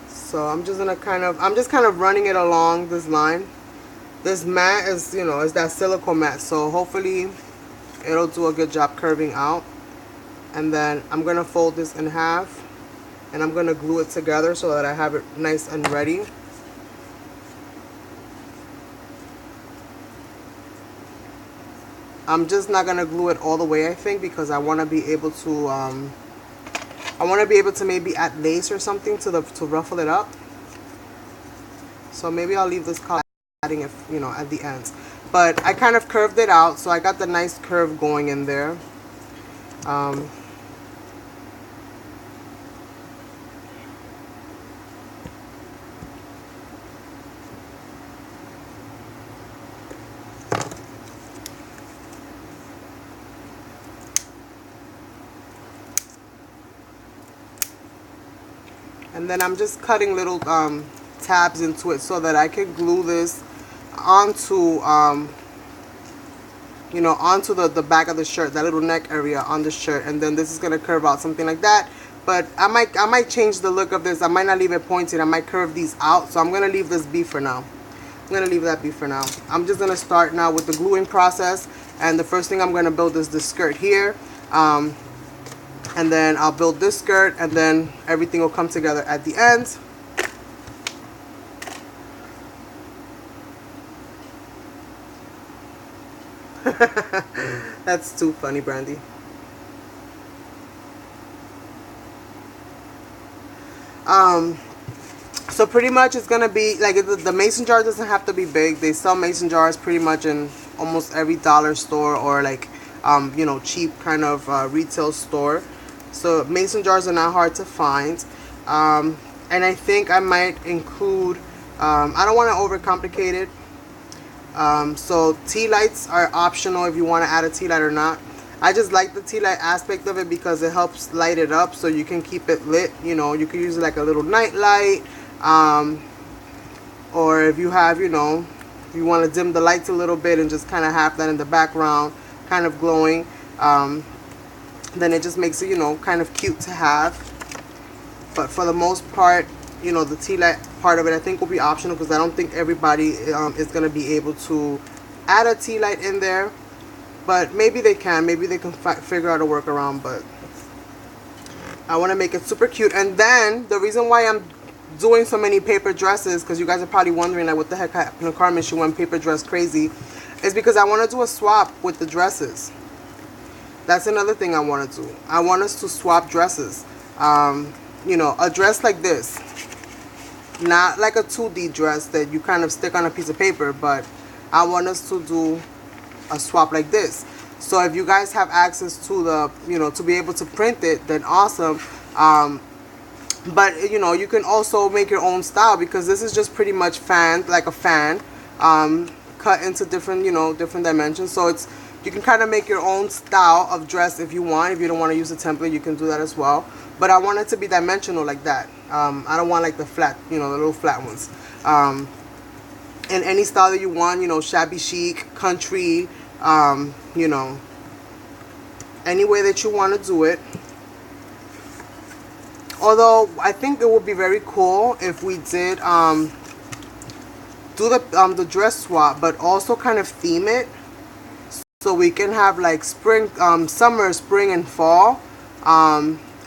So I'm just kind of running it along this line. This mat is, you know, is that silicone mat. So hopefully it'll do a good job curving out. And then I'm going to fold this in half. And I'm going to glue it together so that I have it nice and ready. I'm just not going to glue it all the way, I think, because I want to be able to maybe add lace or something to ruffle it up. So maybe I'll leave this color adding it, you know, at the ends. But I kind of curved it out, so I got the nice curve going in there. And then I'm just cutting little tabs into it so that I can glue this onto, you know, onto the back of the shirt, that little neck area on the shirt. And then this is going to curve out something like that. But I might change the look of this. I might not leave it pointed. I might curve these out. So I'm going to leave this be for now. I'm going to leave that be for now. I'm just going to start now with the gluing process. And the first thing I'm going to build is this skirt here. And then I'll build this skirt, and then everything will come together at the end. That's too funny, Brandy. So pretty much it's gonna be like the mason jar doesn't have to be big. They sell mason jars pretty much in almost every dollar store or like you know, cheap kind of retail store. So mason jars are not hard to find. And I think I might include, I don't want to overcomplicate it. So tea lights are optional if you want to add a tea light or not. I just like the tea light aspect of it because it helps light it up so you can keep it lit. You know, you can use it like a little night light. Or if you have, you know, if you want to dim the lights a little bit and just kind of have that in the background kind of glowing, then it just makes it, you know, kind of cute to have. But for the most part, you know, the tea light part of it I think will be optional because I don't think everybody is going to be able to add a tea light in there. But maybe they can figure out a workaround. But I want to make it super cute. And then the reason why I'm doing so many paper dresses, because you guys are probably wondering like what the heck happened to Carmen, she went paper dress crazy, is because I want to do a swap with the dresses. That's another thing I want to do. I want us to swap dresses. You know, a dress like this, not like a 2D dress that you kind of stick on a piece of paper, but I want us to do a swap like this. So if you guys have access to the, you know, to be able to print it, then awesome. But you know, you can also make your own style because this is just pretty much fan, like a fan, cut into different, you know, different dimensions. So it's, you can kind of make your own style of dress if you want. If you don't want to use a template, you can do that as well. But I want it to be dimensional like that. I don't want like the flat, you know, the little flat ones. In any style that you want, you know, shabby chic, country, you know, any way that you want to do it. Although I think it would be very cool if we did do the dress swap, but also kind of theme it. So we can have like spring, summer, spring, and fall.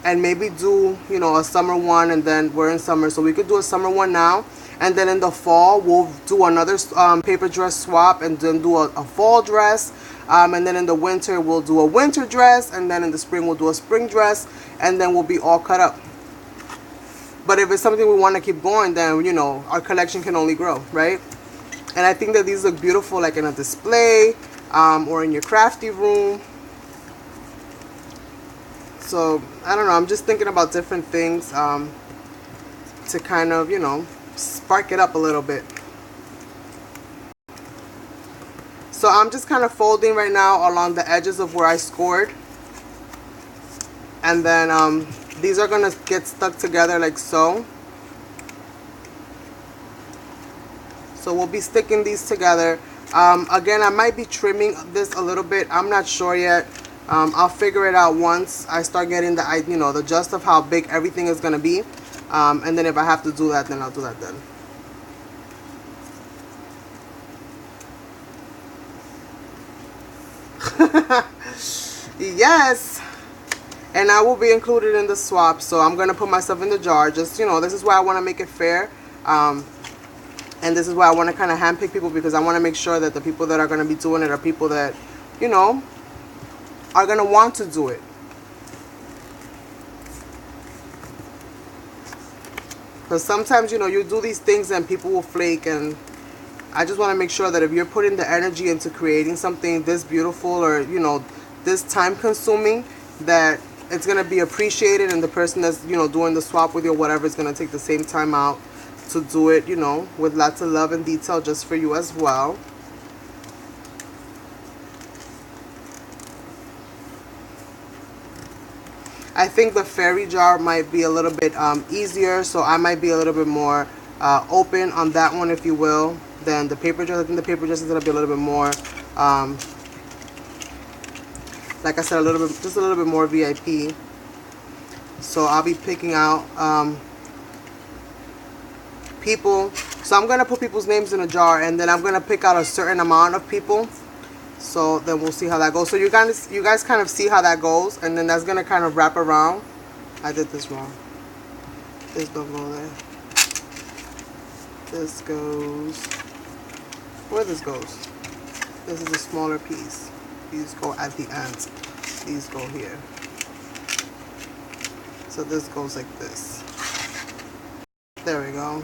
And maybe do, you know, a summer one, and then we're in summer. So we could do a summer one now. And then in the fall, we'll do another paper dress swap and then do a fall dress. And then in the winter, we'll do a winter dress. And then in the spring, we'll do a spring dress. And then we'll be all cut up. But if it's something we want to keep going, then, you know, our collection can only grow, right? And I think that these look beautiful like in a display or in your crafty room. So, I don't know, I'm just thinking about different things to kind of, you know, spark it up a little bit. So I'm just kind of folding right now along the edges of where I scored. And then these are going to get stuck together like so. So we'll be sticking these together. Again, I might be trimming this a little bit. I'm not sure yet. I'll figure it out once I start getting the, you know, the gist of how big everything is going to be. And then if I have to do that, then I'll do that then. Yes. And I will be included in the swap. So I'm going to put myself in the jar. Just, you know, this is why I want to make it fair. And this is why I want to kind of handpick people, because I want to make sure that the people that are going to be doing it are people that, you know, are going to want to do it. Because sometimes, you know, you do these things and people will flake, and I just want to make sure that if you're putting the energy into creating something this beautiful or, you know, this time consuming, that it's going to be appreciated, and the person that's, you know, doing the swap with you or whatever is going to take the same time out to do it, you know, with lots of love and detail just for you as well. I think the fairy jar might be a little bit easier, so I might be a little bit more open on that one, if you will, than the paper dress. I think the paper dress is going to be a little bit more, like I said, a little bit, just a little bit more VIP. So I'll be picking out people. So I'm going to put people's names in a jar, and then I'm going to pick out a certain amount of people. So then we'll see how that goes. So you guys kind of see how that goes, and then that's going to kind of wrap around. I did this wrong. This don't go there. This goes, where this goes? This is a smaller piece. These go at the end. These go here. So this goes like this. There we go.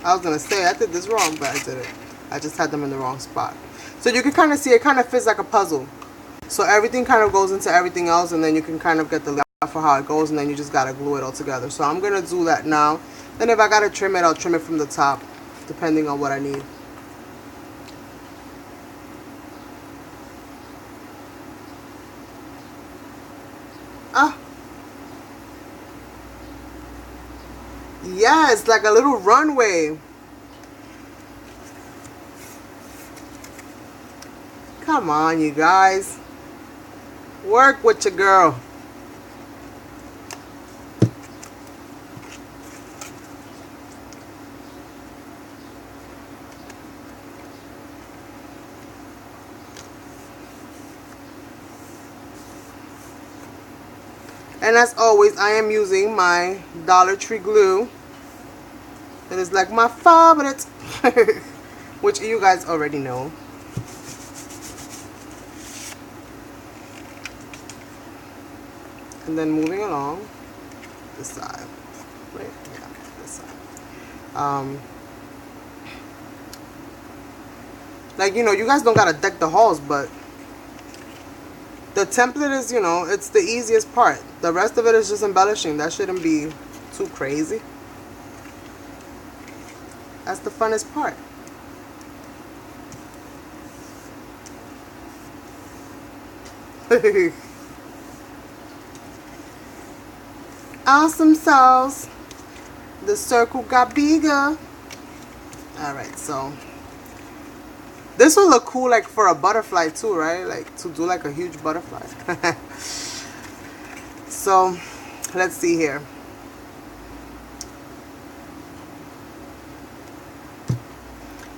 I was gonna say I did this wrong, but I didn't. I just had them in the wrong spot. So you can kind of see it kind of fits like a puzzle. So everything kind of goes into everything else, and then you can kind of get the layout for how it goes, and then you just gotta glue it all together. So I'm gonna do that now. Then if I gotta trim it, I'll trim it from the top, depending on what I need. Ah. Yes, like a little runway. Come on, you guys. Work with your girl. And as always, I am using my Dollar Tree glue. It is like my favorite, which you guys already know. And then moving along this side, right? Yeah, this side. Like, you know, you guys don't gotta deck the halls, but the template is, you know, it's the easiest part. The rest of it is just embellishing. That shouldn't be too crazy. That's the funnest part. Awesome sauce. The circle got bigger. Alright, so this will look cool like for a butterfly too, right? Like to do like a huge butterfly. So let's see here.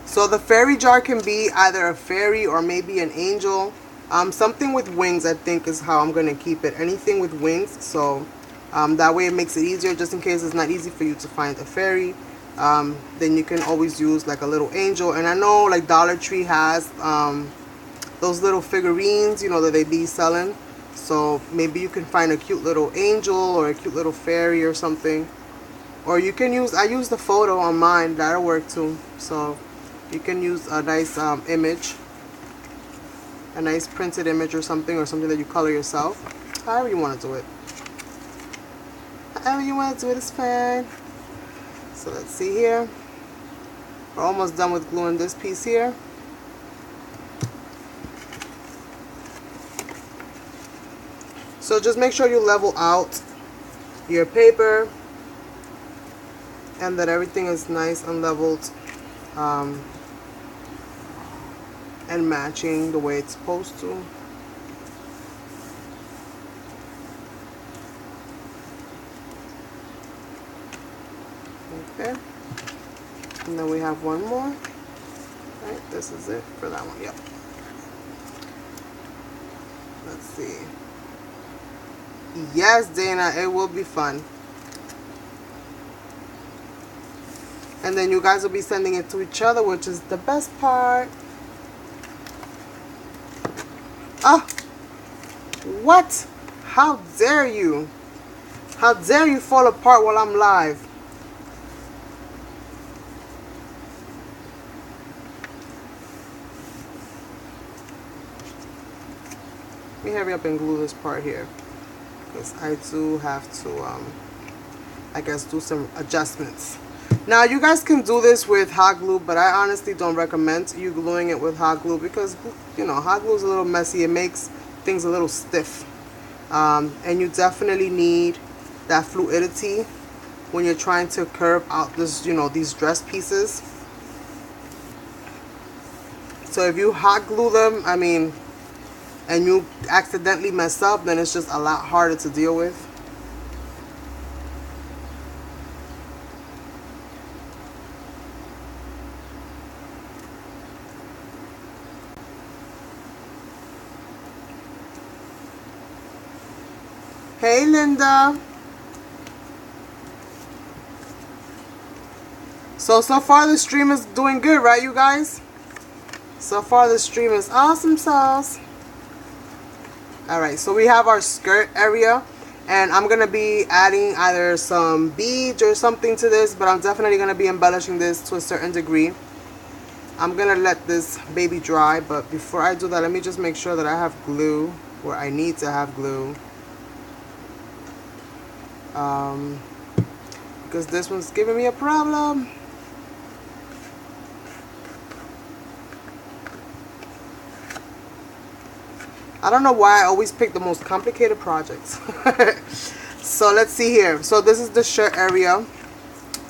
So the fairy jar can be either a fairy or maybe an angel. Something with wings, I think, is how I'm going to keep it. Anything with wings. So that way it makes it easier, just in case it's not easy for you to find a fairy. Then you can always use like a little angel. And I know like Dollar Tree has those little figurines, you know, that they be selling. So maybe you can find a cute little angel or a cute little fairy or something. Or you can use, I use the photo on mine. That'll work too. So you can use a nice image. A nice printed image or something that you color yourself. However you want to do it. However you want to do it is fine. So let's see here. We're almost done with gluing this piece here. So just make sure you level out your paper and that everything is nice and leveled and matching the way it's supposed to. Okay. And then we have one more. Right, this is it for that one. Yep. Let's see. Yes, Dana, it will be fun. And then you guys will be sending it to each other, which is the best part. Ah! What? How dare you? How dare you fall apart while I'm live? Let me hurry up and glue this part here, because I do have to, I guess, do some adjustments. Now, you guys can do this with hot glue, but I honestly don't recommend you gluing it with hot glue because, you know, hot glue is a little messy. It makes things a little stiff. And you definitely need that fluidity when you're trying to curve out this, you know, these dress pieces. So if you hot glue them, I mean, and you accidentally mess up, then it's just a lot harder to deal with. Hey, Linda. So far the stream is doing good, right, you guys? So far the stream is awesome sauce. Alright, so we have our skirt area. And I'm going to be adding either some beads or something to this, but I'm definitely going to be embellishing this to a certain degree. I'm going to let this baby dry, but before I do that, let me just make sure that I have glue where I need to have glue. Because this one's giving me a problem. I don't know why I always pick the most complicated projects. So let's see here. So this is the shirt area,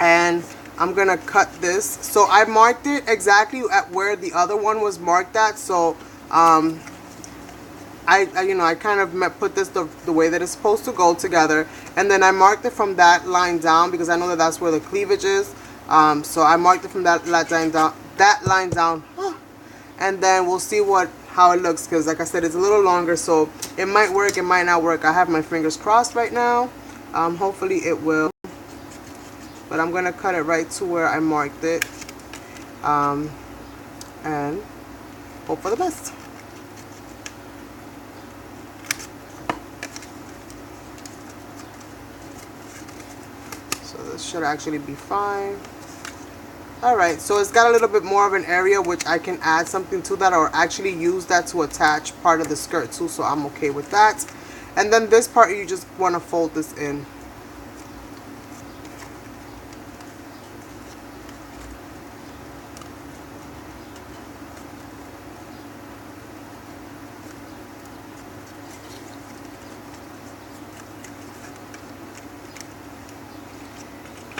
and I'm gonna cut this. So I marked it exactly at where the other one was marked at. So I kind of put this the way that it's supposed to go together, and then I marked it from that line down because I know that that's where the cleavage is. So I marked it from that line down, and then we'll see how it looks, because like I said, it's a little longer, so it might work, it might not work. I have my fingers crossed right now. Hopefully it will, but I'm gonna cut it right to where I marked it, and hope for the best. So this should actually be fine. Alright, so it's got a little bit more of an area which I can add something to that, or actually use that to attach part of the skirt too, so I'm okay with that. And then this part, you just want to fold this in.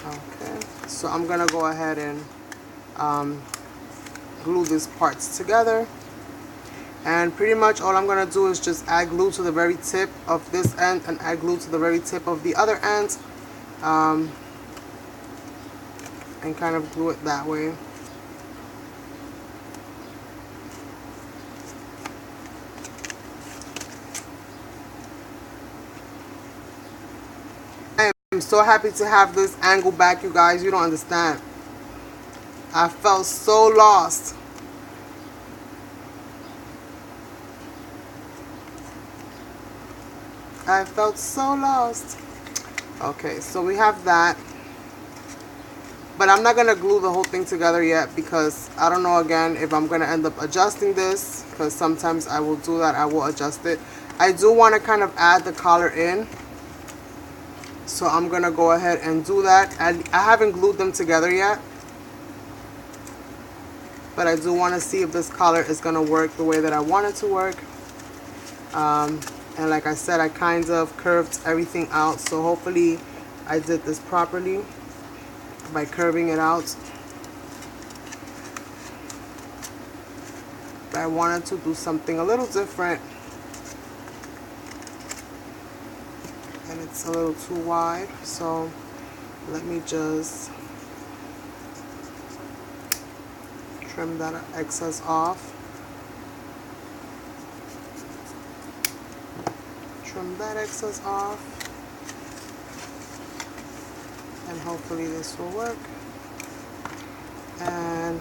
Okay, so I'm gonna go ahead and glue these parts together, and pretty much all I'm gonna do is just add glue to the very tip of this end and add glue to the very tip of the other end, and kind of glue it that way. I'm so happy to have this angle back, you guys. You don't understand. I felt so lost. I felt so lost. Okay, so we have that. But I'm not going to glue the whole thing together yet, because I don't know, again, if I'm going to end up adjusting this, because sometimes I will do that. I will adjust it. I do want to kind of add the collar in. So I'm going to go ahead and do that. I haven't glued them together yet, but I do want to see if this collar is going to work the way that I want it to work. And like I said, I kind of curved everything out, so hopefully I did this properly by curving it out. But I wanted to do something a little different, and it's a little too wide, so let me just trim that excess off. Trim that excess off, and hopefully this will work. And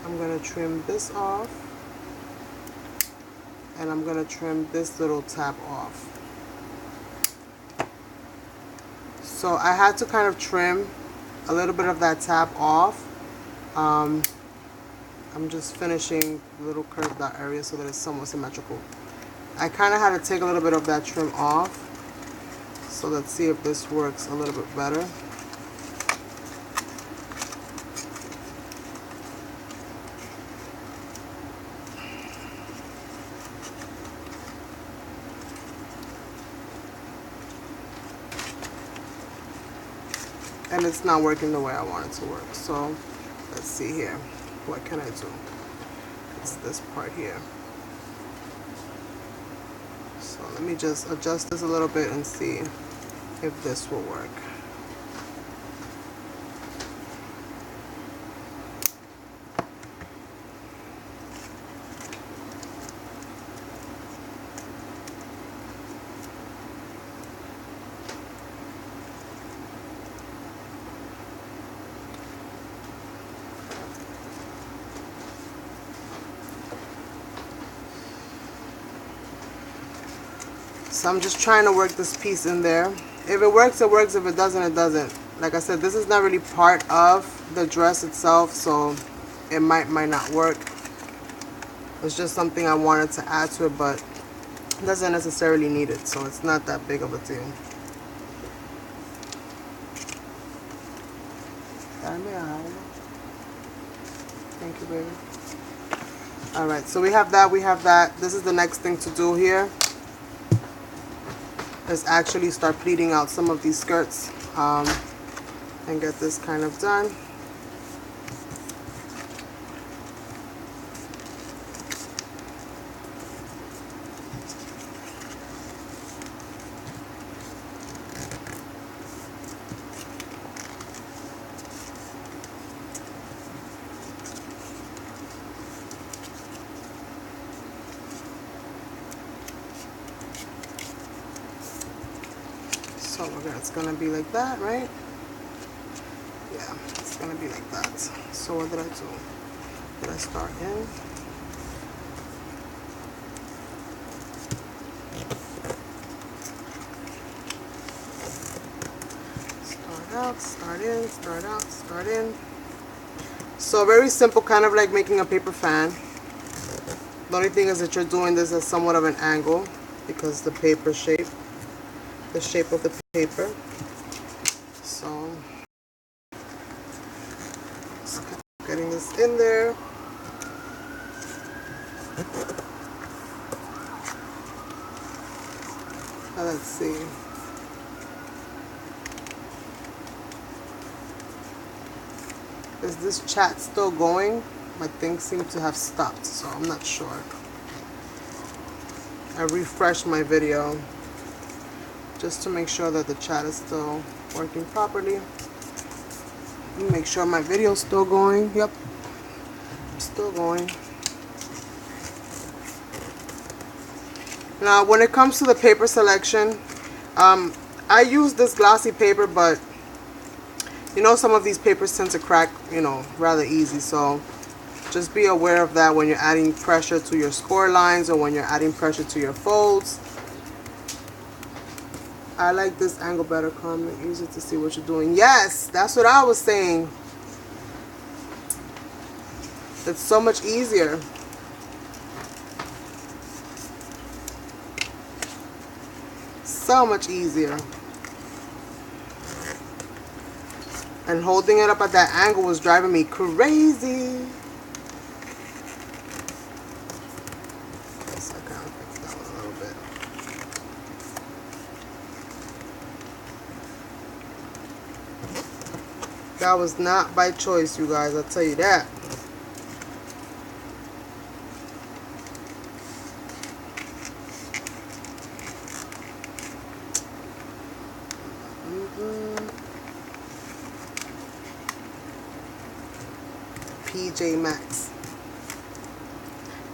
I'm going to trim this off, and I'm going to trim this little tab off. So I had to kind of trim a little bit of that tab off. I'm just finishing the little curved out area so that it's somewhat symmetrical. I kind of had to take a little bit of that trim off. So let's see if this works a little bit better. And it's not working the way I want it to work. So let's see here. What can I do? It's this part here. So let me just adjust this a little bit and see if this will work. So I'm just trying to work this piece in there. If it works, it works. If it doesn't, it doesn't. Like I said, this is not really part of the dress itself, so it might not work. It's just something I wanted to add to it, but it doesn't necessarily need it, so it's not that big of a deal. Thank you, baby. Alright, so we have that. This is the next thing to do here. Is actually start pleating out some of these skirts and get this kind of done. So it's gonna be like that, right? Yeah, it's gonna be like that. So what did I do? Did I start in? Start out, start in, start out, start in. So very simple, kind of like making a paper fan. The only thing is that you're doing this at somewhat of an angle because the paper shape, the shape of the paper. So just getting this in there. Now let's see. Is this chat still going? My thing seemed to have stopped, so I'm not sure. I refreshed my video just to make sure that the chat is still working properly. Let me make sure my video is still going. Yep, still going. Now, when it comes to the paper selection, I use this glossy paper, but you know, some of these papers tend to crack, you know, rather easy. So just be aware of that when you're adding pressure to your score lines or when you're adding pressure to your folds. I like this angle better, comment. Easier to see what you're doing. Yes, that's what I was saying. It's so much easier. So much easier. And holding it up at that angle was driving me crazy. So I kind of fixed that one a little bit. That was not by choice, you guys. I'll tell you that. PJ Maxx.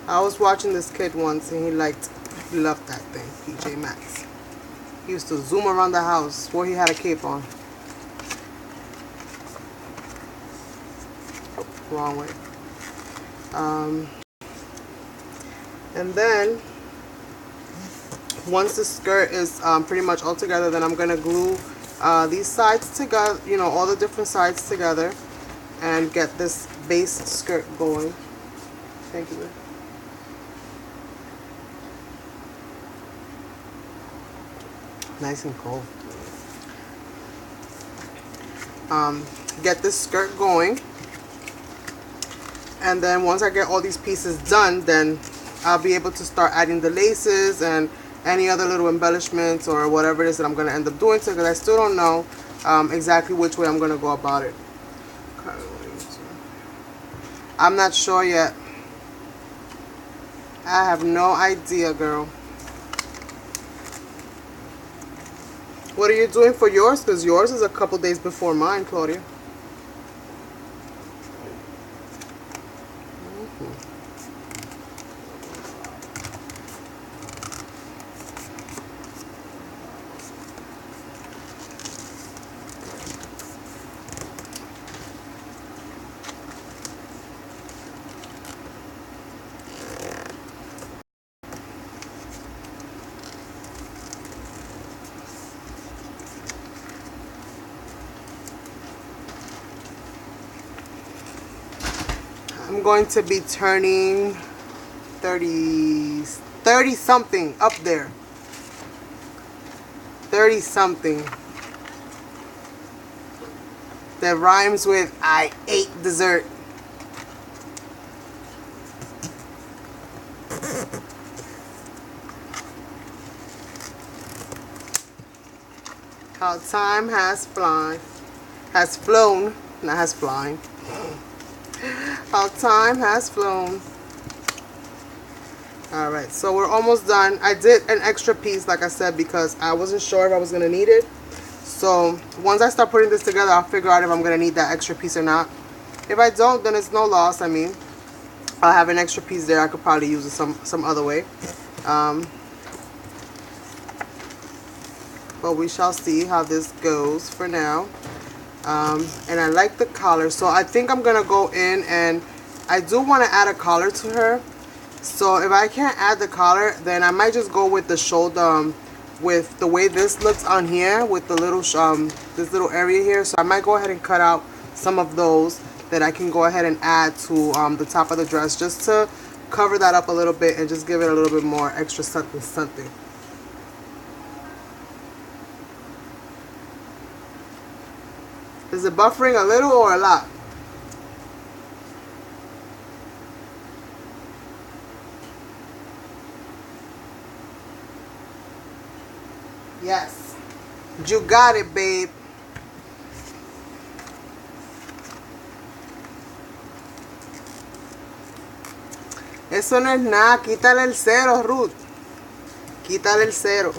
I was watching this kid once and he loved that thing, PJ Maxx. He used to zoom around the house, swore he had a cape on. Oh, wrong way. And then once the skirt is pretty much all together, then I'm gonna glue these sides together, you know, all the different sides together, and get this base skirt going. Thank you. Nice and cold. Get this skirt going, and then once I get all these pieces done, then I'll be able to start adding the laces and any other little embellishments or whatever it is that I'm going to end up doing, because I still don't know exactly which way I'm going to go about it. I'm not sure yet. I have no idea, girl. What are you doing for yours? Because yours is a couple days before mine, Claudia. I'm going to be turning 30 something up there. 30 something. That rhymes with I ate dessert. How time has flown. Not has flown. How time has flown. Alright, so we're almost done. I did an extra piece, like I said, because I wasn't sure if I was going to need it. So once I start putting this together, I'll figure out if I'm going to need that extra piece or not. If I don't, then it's no loss. I mean, I'll have an extra piece there. I could probably use it some other way. But we shall see how this goes for now. And I like the collar, so I think I'm gonna go in, and I do want to add a collar to her. So if I can't add the collar, then I might just go with the shoulder, with the way this looks on here, with the little this little area here. So I might go ahead and cut out some of those that I can go ahead and add to the top of the dress, just to cover that up a little bit and just give it a little bit more extra something. Is it buffering a little or a lot? Yes. You got it, babe. Eso no es nada. Quítale el cero, Ruth. Quítale el cero.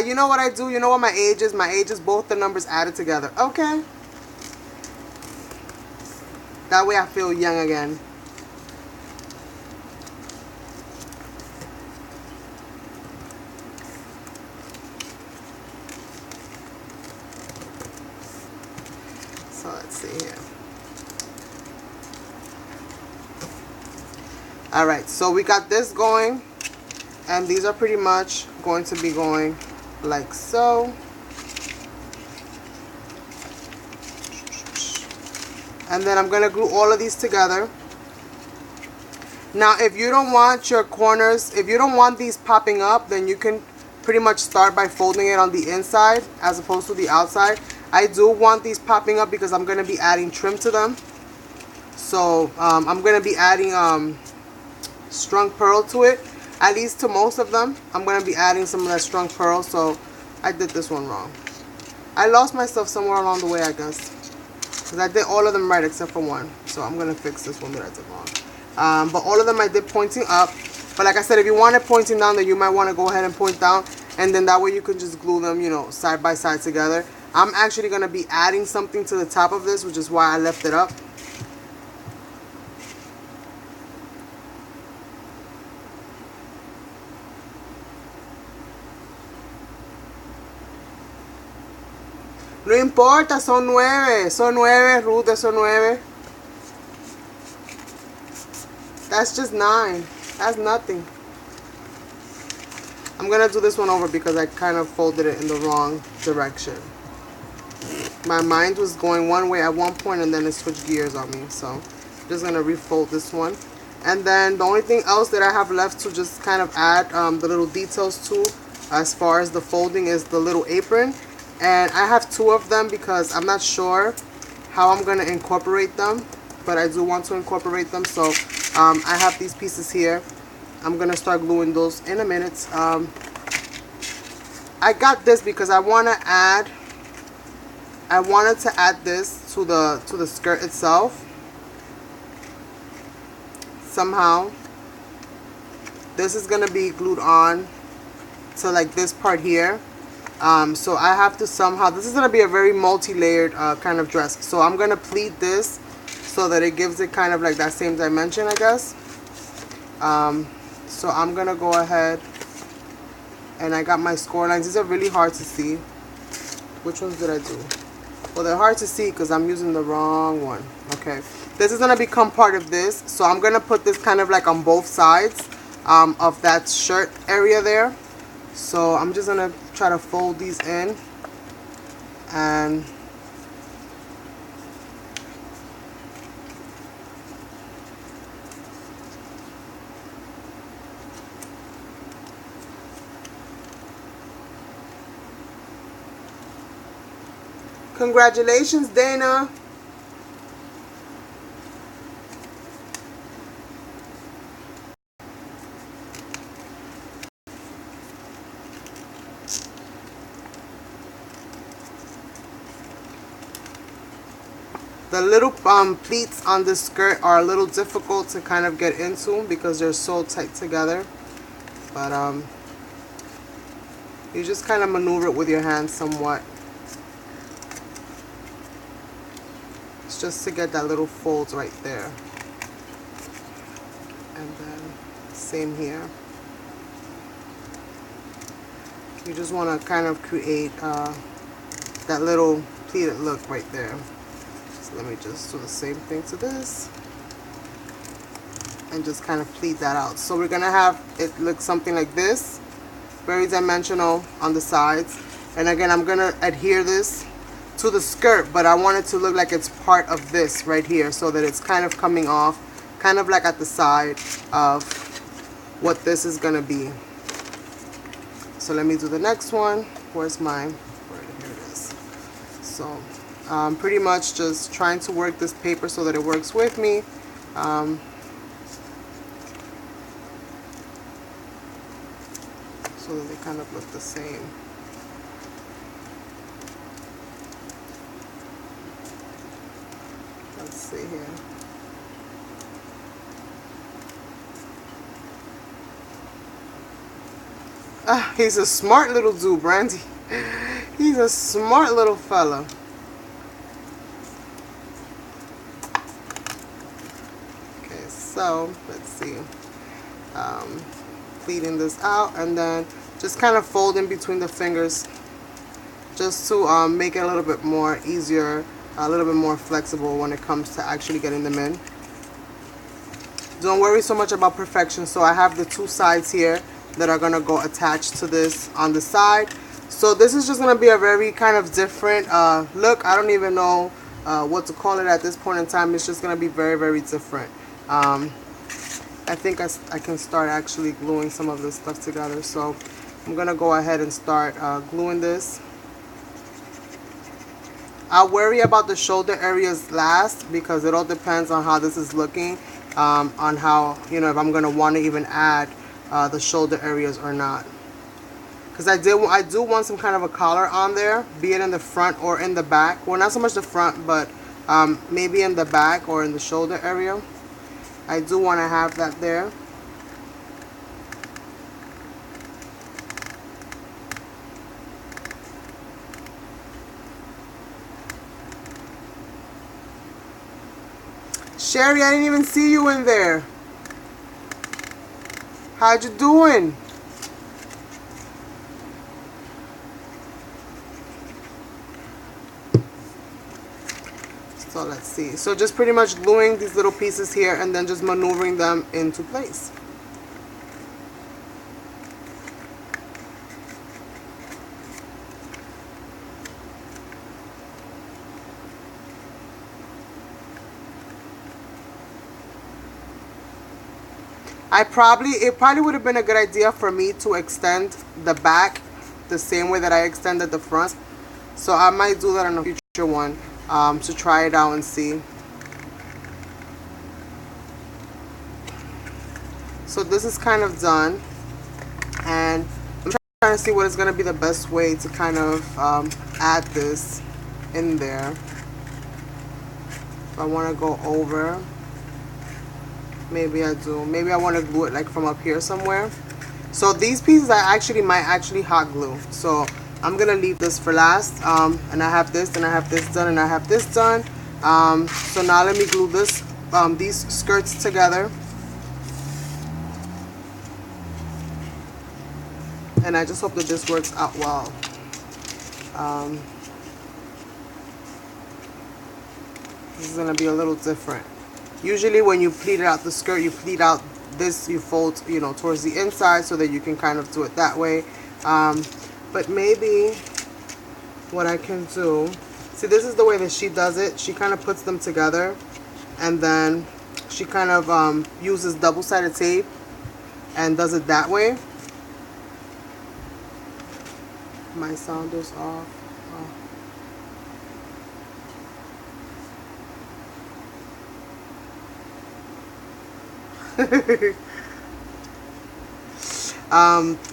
You know what I do? You know what my age is? My age is both the numbers added together. Okay. That way I feel young again. So let's see here. Alright, so we got this going. And these are pretty much going to be going like so. And then I'm going to glue all of these together. Now, if you don't want your corners, if you don't want these popping up, then you can pretty much start by folding it on the inside as opposed to the outside. I do want these popping up because I'm going to be adding trim to them. So I'm going to be adding strung pearl to it. At least to most of them. I'm going to be adding some of that strung pearl. So I did this one wrong. I lost myself somewhere along the way, I guess. Because I did all of them right except for one. So I'm going to fix this one that I did wrong. But all of them I did pointing up. But like I said, if you want it pointing down, then you might want to go ahead and point down. And then that way you can just glue them, you know, side by side together. I'm actually going to be adding something to the top of this, which is why I left it up. No importa, son 9. Son 9, Ruth, son 9. That's just 9. That's nothing. I'm going to do this one over because I kind of folded it in the wrong direction. My mind was going one way at one point and then it switched gears on me. So I'm just going to refold this one. And then the only thing else that I have left to just kind of add the little details to as far as the folding is the little apron. And I have 2 of them because I'm not sure how I'm going to incorporate them. But I do want to incorporate them. So I have these pieces here. I'm going to start gluing those in a minute. I got this because I wanted to add this to the skirt itself. Somehow. This is going to be glued on to like this part here. So I have to somehow, this is going to be a very multi-layered kind of dress. So I'm going to pleat this so that it gives it kind of like that same dimension, I guess. So I'm going to go ahead and I got my score lines. These are really hard to see. Which ones did I do? Well, they're hard to see because I'm using the wrong one. Okay. This is going to become part of this. So I'm going to put this kind of like on both sides of that shirt area there. So I'm just going to try to fold these in. And Congratulations, Dana. The little pleats on this skirt are a little difficult to kind of get into because they're so tight together. But you just kind of maneuver it with your hands somewhat. It's just to get that little fold right there. And then same here. You just want to kind of create that little pleated look right there. So let me just do the same thing to this and just kind of pleat that out. So we're gonna have it look something like this, very dimensional on the sides. And again, I'm gonna adhere this to the skirt, but I want it to look like it's part of this right here, so that it's kind of coming off, kind of like at the side of what this is gonna be. So let me do the next one. Where's mine? Here it is. So pretty much just trying to work this paper so that it works with me. So that they kind of look the same. Let's see here. Ah, he's a smart little dude, Brandy. He's a smart little fella. Okay, so let's see. Pleating this out and then just kind of folding between the fingers just to make it a little bit more easier, a little bit more flexible when it comes to actually getting them in. Don't worry so much about perfection. So I have the two sides here that are gonna go attached to this on the side. So this is just gonna be a very kind of different look. I don't even know what to call it at this point in time. It's just gonna be very, very different. I think I can start actually gluing some of this stuff together. So I'm gonna go ahead and start gluing this. I'll worry about the shoulder areas last because it all depends on how this is looking, on how, you know, if I'm gonna want to even add the shoulder areas or not. Because I do want some kind of a collar on there, be it in the front or in the back. Well, not so much the front, but maybe in the back or in the shoulder area. I do want to have that there. Sherry, I didn't even see you in there. How'd you doing? So let's see. So just pretty much gluing these little pieces here and then just maneuvering them into place. It probably would have been a good idea for me to extend the back the same way that I extended the front. So I might do that on a future one to try it out and see. So this is kind of done, and I'm trying to see what is going to be the best way to kind of add this in there. If I want to go over, maybe I do. Maybe I want to glue it like from up here somewhere. So these pieces I might actually hot glue. So I'm gonna leave this for last. And I have this, and I have this done, and I have this done. So now let me glue this, these skirts together. And I just hope that this works out well. This is gonna be a little different. Usually when you pleat out the skirt, you pleat out this, you fold, you know, towards the inside so that you can kind of do it that way. But maybe what I can do, see, this is the way that she does it. She kind of puts them together and then she kind of uses double-sided tape and does it that way. My sound is off. Oh.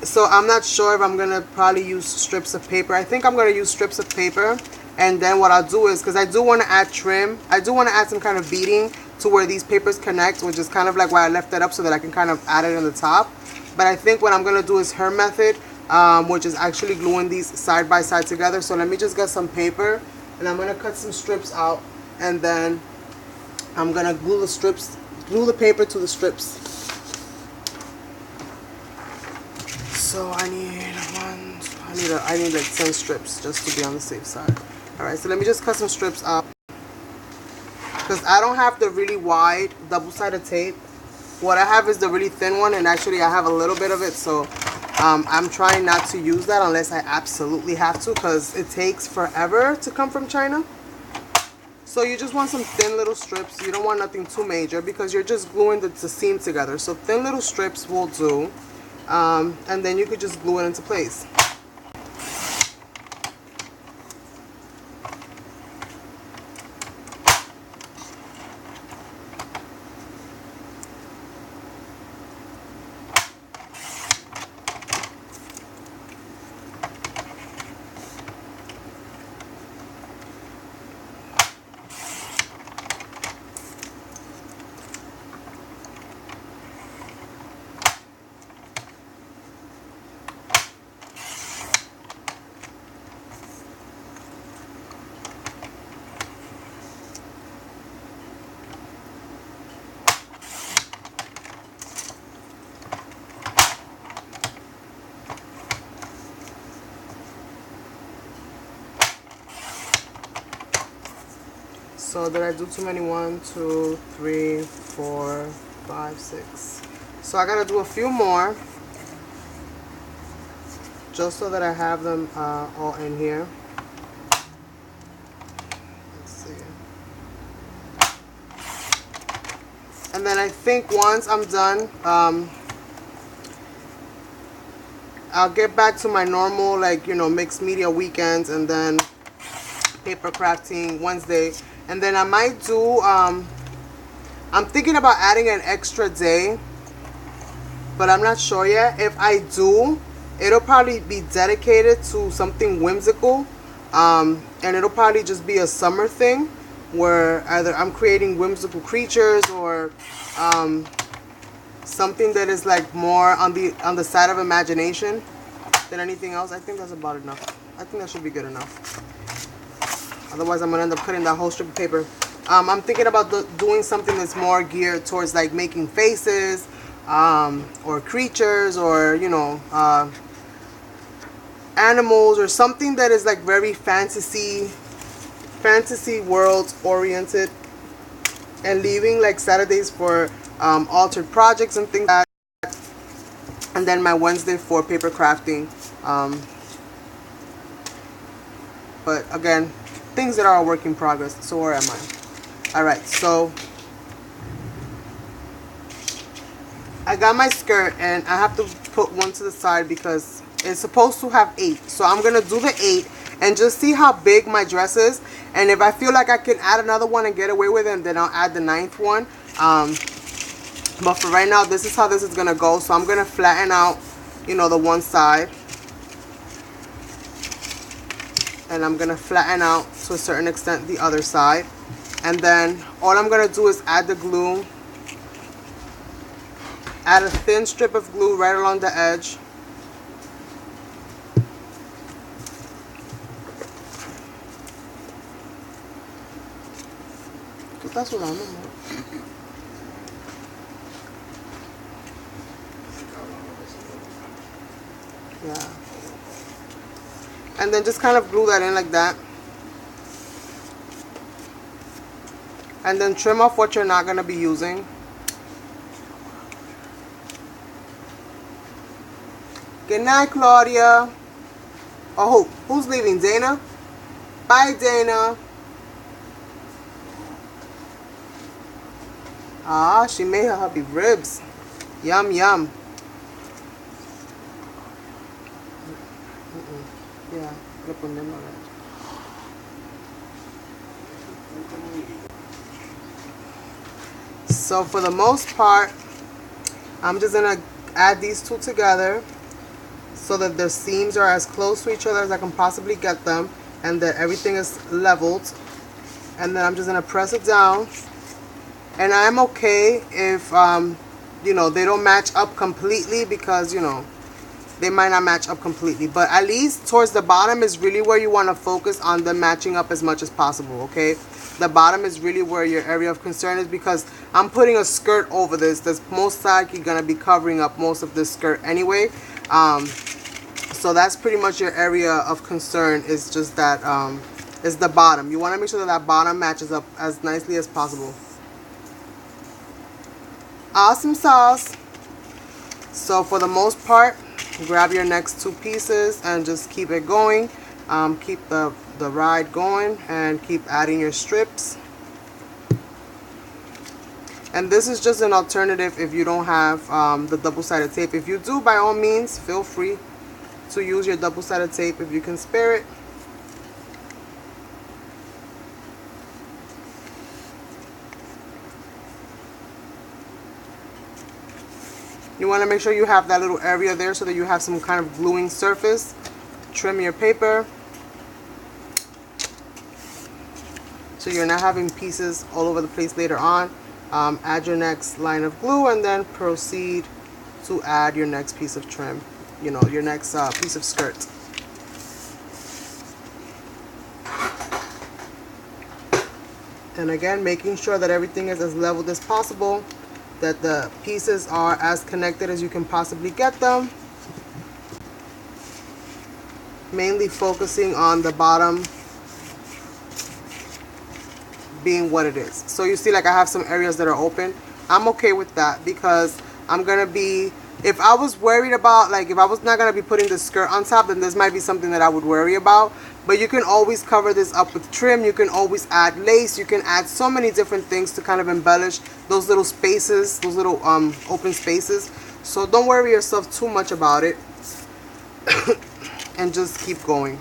So I'm not sure if I'm gonna probably use strips of paper. I think I'm gonna use strips of paper, and then what I'll do is, because I do want to add trim, I do want to add some kind of beading to where these papers connect, which is kind of like why I left that up, so that I can kind of add it in the top. But I think what I'm gonna do is her method, which is actually gluing these side by side together. So let me just get some paper, and I'm gonna cut some strips out, and then I'm gonna glue the paper to the strips. So I need like 10 strips just to be on the safe side. Alright, so let me just cut some strips out, because I don't have the really wide double-sided tape. What I have is the really thin one, and actually I have a little bit of it, so I'm trying not to use that unless I absolutely have to, because it takes forever to come from China. So you just want some thin little strips. You don't want nothing too major, because you're just gluing the seam together. So thin little strips will do. And then you could just glue it into place. So did I do too many? 1, 2, 3, 4, 5, 6. So I gotta do a few more, just so that I have them all in here. Let's see. And then I think once I'm done, I'll get back to my normal, like, you know, mixed media weekends, and then paper crafting Wednesday. And then I might do, I'm thinking about adding an extra day, but I'm not sure yet. If I do, it'll probably be dedicated to something whimsical, and it'll probably just be a summer thing, where either I'm creating whimsical creatures, or something that is like more on the side of imagination than anything else. I think that's about enough. I think that should be good enough. Otherwise, I'm gonna end up cutting that whole strip of paper. I'm thinking about doing something that's more geared towards like making faces, or creatures, or, you know, animals, or something that is like very fantasy world oriented, and leaving like Saturdays for altered projects and things like that, and then my Wednesday for paper crafting. But again, things that are a work in progress. So where am I? Alright, so I got my skirt, and I have to put one to the side because it's supposed to have 8. So I'm gonna do the 8 and just see how big my dress is, and if I feel like I can add another one and get away with it, then I'll add the 9th one. But for right now, this is how this is gonna go. So I'm gonna flatten out, you know, the one side, and I'm gonna flatten out to a certain extent the other side, and then all I'm gonna do is add the glue, add a thin strip of glue right along the edge. That's what I'm doing. Yeah. And then just kind of glue that in like that. And then trim off what you're not going to be using. Good night, Claudia. Oh, who's leaving? Dana? Bye, Dana. Ah, she made her hubby ribs. Yum, yum. Yeah, voy a ponerlo a ver. So for the most part, I'm just gonna add these two together so that the seams are as close to each other as I can possibly get them, and that everything is leveled. And then I'm just gonna press it down. And I'm okay if you know, they don't match up completely, because you know, they might not match up completely, but at least towards the bottom is really where you want to focus on them matching up as much as possible. Okay, the bottom is really where your area of concern is, because I'm putting a skirt over this that's most likely gonna be covering up most of this skirt anyway. So that's pretty much your area of concern, is just that is the bottom. You want to make sure that that bottom matches up as nicely as possible. Awesome sauce. So for the most part, grab your next two pieces and just keep it going. Keep the ride going and keep adding your strips. And this is just an alternative if you don't have the double-sided tape. If you do, by all means, feel free to use your double-sided tape if you can spare it. You want to make sure you have that little area there so that you have some kind of gluing surface. Trim your paper so you're not having pieces all over the place later on. Add your next line of glue and then proceed to add your next piece of trim, you know, your next piece of skirt. And again, making sure that everything is as leveled as possible, that the pieces are as connected as you can possibly get them. Mainly focusing on the bottom being what it is. So you see, like, I have some areas that are open. I'm okay with that, because I'm gonna be, if I was worried about, like, if I was not gonna be putting the skirt on top, then this might be something that I would worry about. But you can always cover this up with trim. You can always add lace. You can add so many different things to kind of embellish those little spaces, those little open spaces. So don't worry yourself too much about it. And just keep going.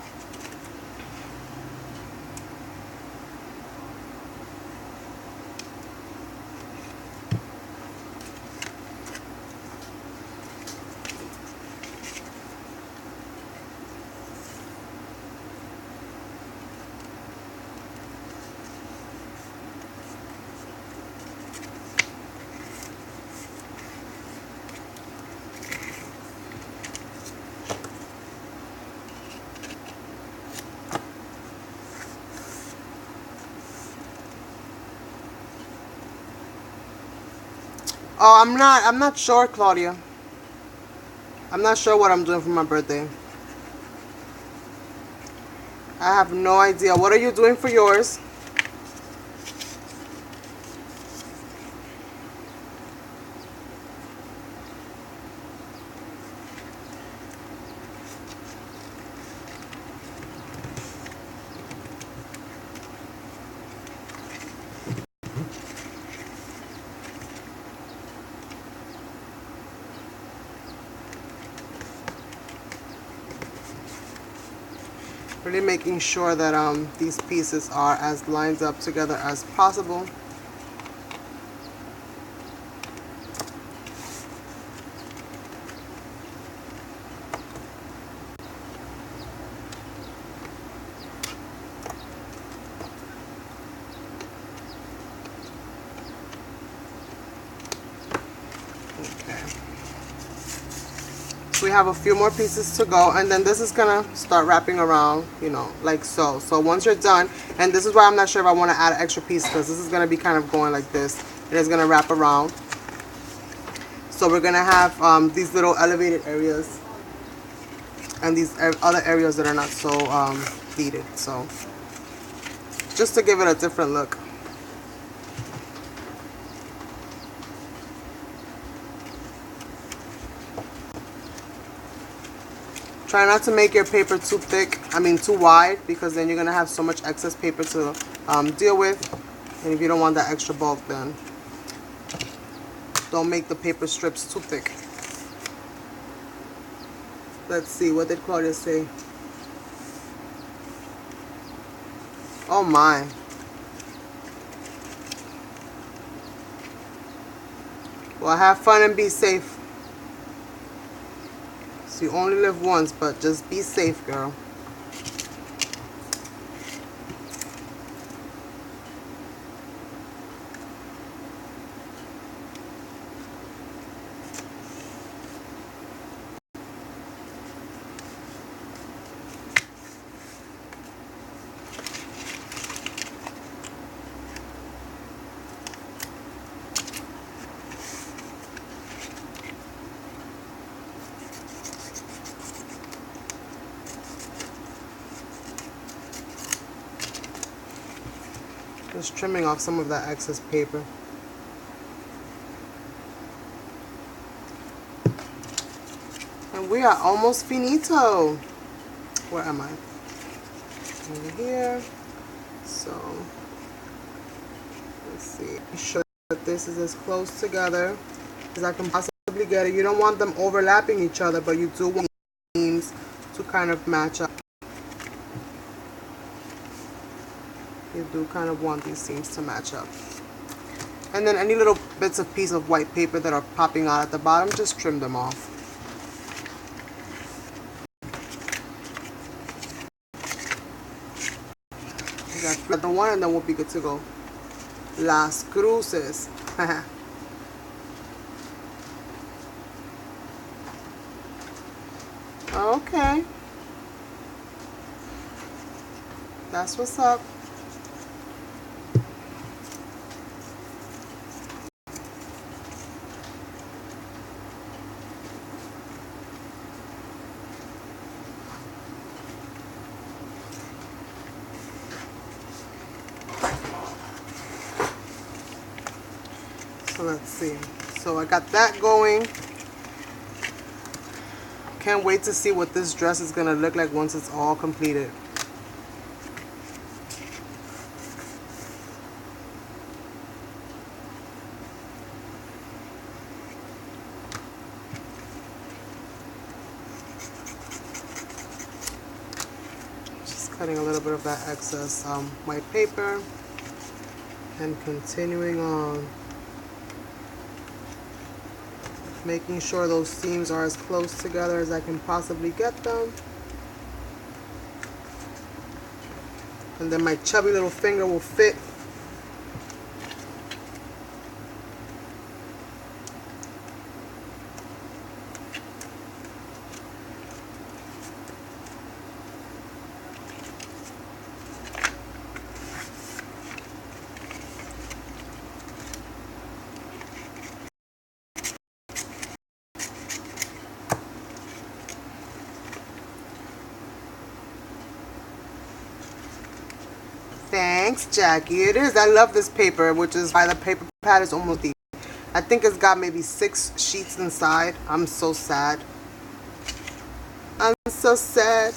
Oh, I'm not sure, Claudia. I'm not sure what I'm doing for my birthday. I have no idea. What are you doing for yours? Really making sure that these pieces are as lined up together as possible. We have a few more pieces to go, and then this is gonna start wrapping around, you know, like so. So once you're done, and this is why I'm not sure if I want to add an extra piece, because this is gonna be kind of going like this, and it's gonna wrap around. So we're gonna have these little elevated areas and these other areas that are not so pleated. So just to give it a different look. Try not to make your paper too thick, too wide, because then you're going to have so much excess paper to deal with. And if you don't want that extra bulk, then don't make the paper strips too thick. Let's see, what did Claudia say? Oh my. Well, have fun and be safe. You only live once, but just be safe, girl. Just trimming off some of that excess paper. And we are almost finito. Where am I? Over here. So, let's see. Make sure that this is as close together as I can possibly get it. You don't want them overlapping each other, but you do want seams to kind of match up. You do kind of want these seams to match up. And then any little bits of piece of white paper that are popping out at the bottom, just trim them off. Got the one and then we'll be good to go. Las cruces. Okay. That's what's up. So let's see. So I got that going. Can't wait to see what this dress is gonna look like once it's all completed. Just cutting a little bit of that excess white paper and continuing on. Making sure those seams are as close together as I can possibly get them. And then my chubby little finger will fit. Thanks, Jackie. It is. I love this paper, which is why the paper pad is almost deep. I think it's got maybe 6 sheets inside. I'm so sad. I'm so sad.